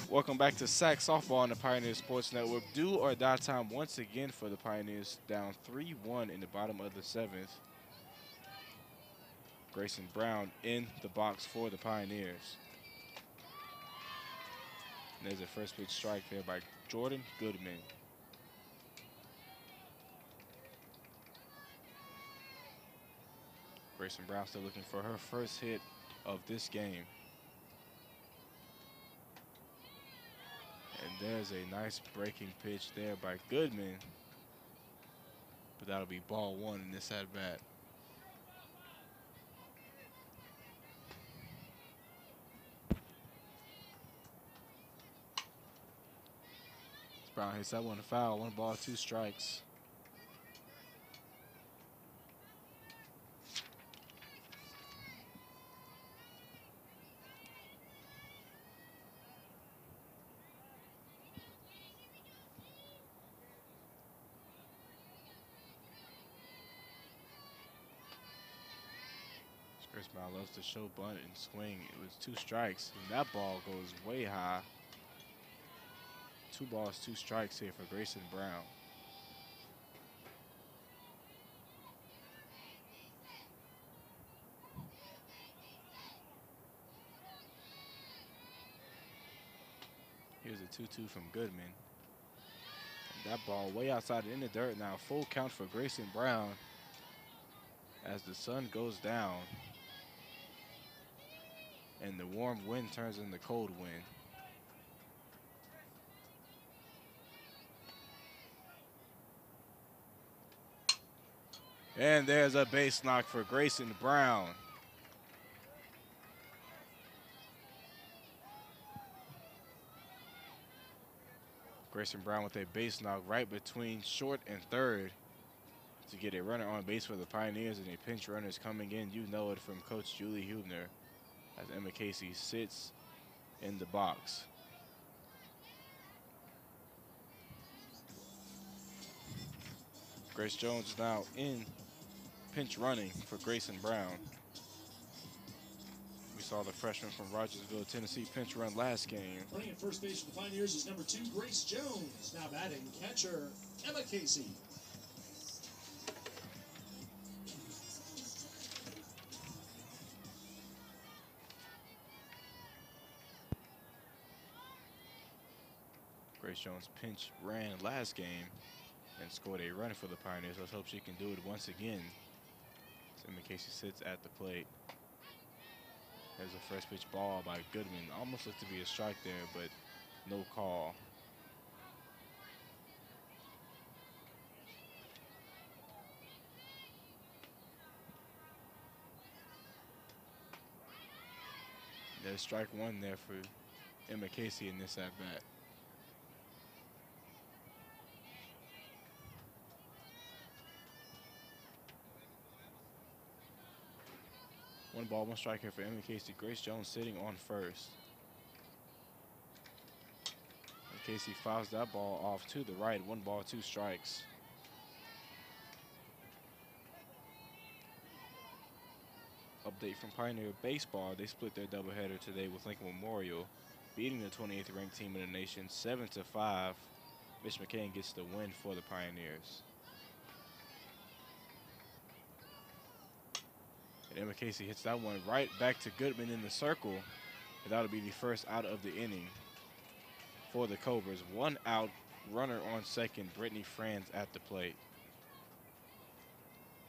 Welcome back to SAC Softball on the Pioneer Sports Network. Do or die time once again for the Pioneers, down 3-1 in the bottom of the 7th. Grayson Brown in the box for the Pioneers. And there's a first pitch strike there by Jordan Goodman. Grayson Brown still looking for her first hit of this game. And there's a nice breaking pitch there by Goodman. But that'll be ball 1 in this at bat. Brown hits that one foul. 1 ball, 2 strikes. Chris Brown loves to show bunt and swing. It was 2 strikes, and that ball goes way high. 2 balls, 2 strikes here for Grayson Brown. Here's a 2-2 from Goodman. And that ball way outside in the dirt now. Full count for Grayson Brown as the sun goes down and the warm wind turns into cold wind. And there's a base knock for Grayson Brown. Grayson Brown with a base knock right between short and third to get a runner on base for the Pioneers, and a pinch runner is coming in. You know it from Coach Julie Hubner as Emma Casey sits in the box. Grace Jones is now in pinch running for Grayson Brown. We saw the freshman from Rogersville, Tennessee pinch run last game. Playing at first base for the Pioneers is number 2, Grace Jones. Now batting catcher, Emma Casey. Grace Jones pinch ran last game and scored a run for the Pioneers. Let's hope she can do it once again. So Emma Casey sits at the plate. There's a first pitch ball by Goodman. Almost looked to be a strike there, but no call. There's strike 1 there for Emma Casey in this at-bat. One ball, 1 strike here for Emma Casey. Grace Jones sitting on first. And Casey fouls that ball off to the right. 1 ball, 2 strikes. Update from Pioneer Baseball. They split their doubleheader today with Lincoln Memorial, beating the 28th ranked team in the nation 7-5. Mitch McCain gets the win for the Pioneers. And Emma Casey hits that one right back to Goodman in the circle. And that'll be the first out of the inning for the Cobras. 1 out, runner on second, Brittany Franz at the plate.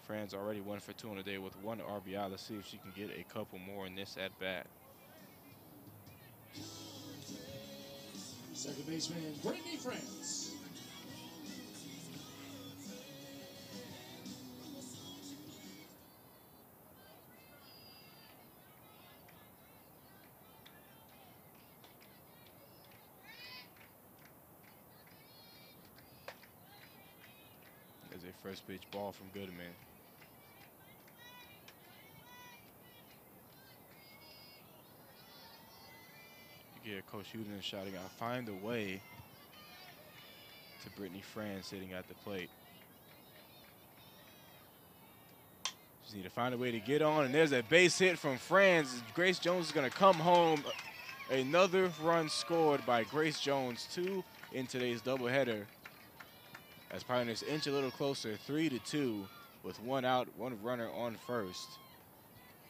Franz already 1 for 2 on the day with 1 RBI. Let's see if she can get a couple more in this at bat. Second baseman, Brittany Franz. There's a first pitch ball from Goodman. You get Coach Huden shouting out, find a way, to Brittany Franz sitting at the plate. Just need to find a way to get on, and there's a base hit from Franz. Grace Jones is going to come home. Another run scored by Grace Jones, 2 in today's doubleheader. As Pioneers inch a little closer, 3-2, with 1 out, 1 runner on first.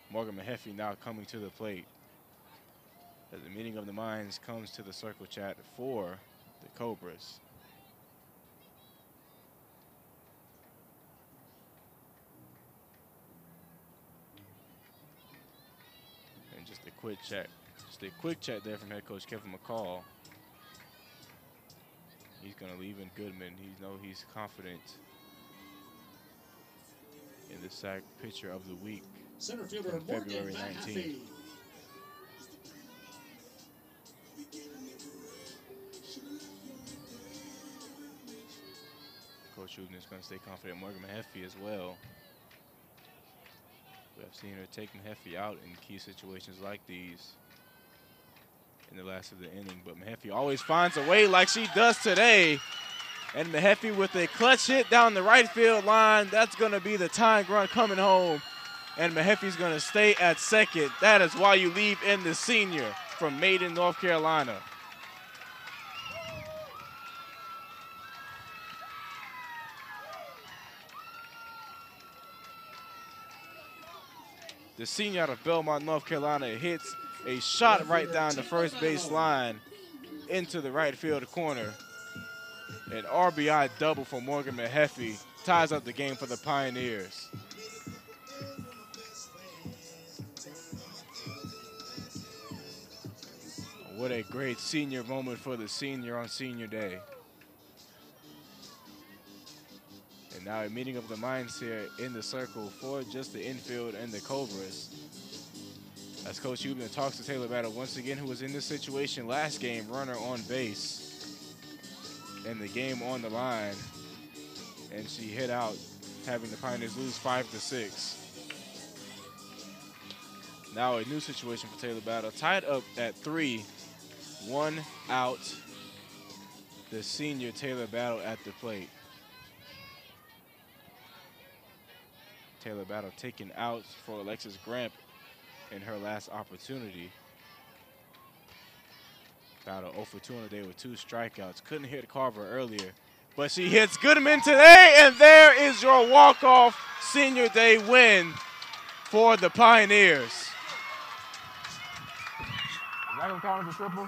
Morgan Mahaffey now coming to the plate as the meeting of the minds comes to the circle chat for the Cobras. And just a quick chat there from head coach Kevin McCall. He's going to leave in Goodman. He's confident in the sack pitcher of the week. Center fielder February 19th. Coach Huden is going to stay confident. Morgan Mahaffey as well. We have seen her take Mahaffey out in key situations like these in the last of the inning, but Mahaffey always finds a way like she does today. And Mahaffey with a clutch hit down the right field line. That's going to be the tying run coming home. And Mahaffey's going to stay at second. That is why you leave in the senior from Maiden, North Carolina. The senior out of Belmont, North Carolina, hits a shot right down the first base line into the right field corner. An RBI double for Morgan Mahaffey ties up the game for the Pioneers. What a great senior moment for the senior on senior day. And now a meeting of the minds here in the circle for just the infield and the Cobras. As Coach Huebner talks to Taylor Battle once again, who was in this situation last game, runner on base, and the game on the line. And she hit out, having the Pioneers lose 5-6. Now a new situation for Taylor Battle, tied up at 3, 1 out. The senior Taylor Battle at the plate. Taylor Battle taken out for Alexis Gramp in her last opportunity. Battle 0 for 2 on the day with 2 strikeouts. Couldn't hit Carver earlier, but she hits Goodman today, and there is your walk-off senior day win for the Pioneers. Is that gonna count as a triple?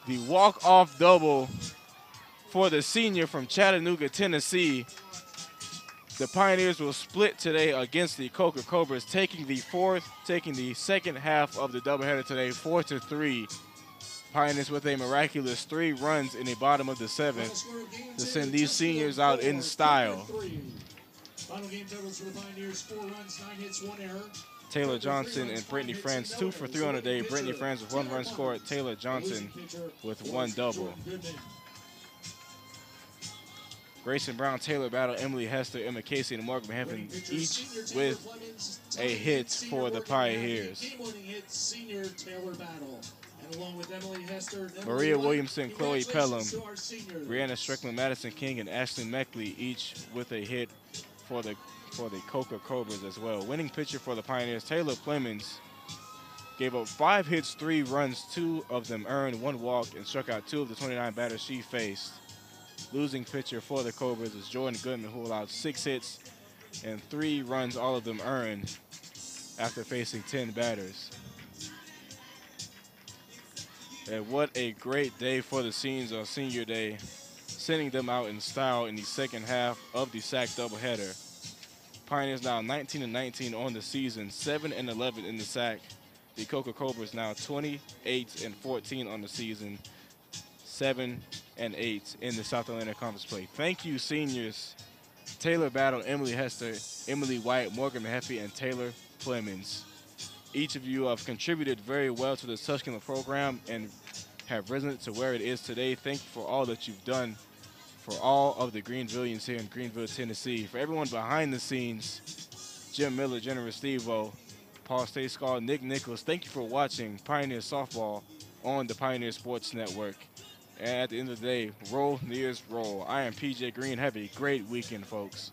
The walk-off double for the senior from Chattanooga, Tennessee. The Pioneers will split today against the Coker Cobras, taking the second half of the doubleheader today, 4-3. Pioneers with a miraculous 3 runs in the bottom of the 7th to send these seniors out in style. Final game totals for the Pioneers: 4 runs, 9 hits, 1 error. Taylor Johnson and Brittany Franz 2 for 3 on the day. Brittany Franz with 1 run scored. Taylor Johnson with 1 double. Grayson Brown, Taylor Battle, Emily Hester, Emma Casey, and Morgan Hampton, each with a hit for the Pioneers. Maria Williamson, Chloe Pelham, Brianna Strickland, Madison King, and Ashley Meckley, each with a hit for the Coker Cobras as well. Winning pitcher for the Pioneers, Taylor Clemens, gave up 5 hits, 3 runs, 2 of them earned, 1 walk, and struck out 2 of the 29 batters she faced. Losing pitcher for the Cobras is Jordan Goodman, who allowed 6 hits and 3 runs, all of them earned, after facing 10 batters. And what a great day for the seniors on senior day, sending them out in style in the second half of the SAC doubleheader. Pioneers now 19-19 on the season, 7-11 in the SAC. The Coker Cobras now 28-14 on the season, 7-8 in the South Atlantic Conference play. Thank you, seniors Taylor Battle, Emily Hester, Emily White, Morgan Mahaffey, and Taylor Clemens. Each of you have contributed very well to the Tusculum program and have risen it to where it is today. Thank you for all that you've done for all of the Greenvillians here in Greenville, Tennessee. For everyone behind the scenes, Jim Miller, Jennifer Stevo, Paul Stayscall, Nick Nichols, thank you for watching Pioneer Softball on the Pioneer Sports Network. And at the end of the day, roll, Nears, roll. I am PJ Green. Have a great weekend, folks.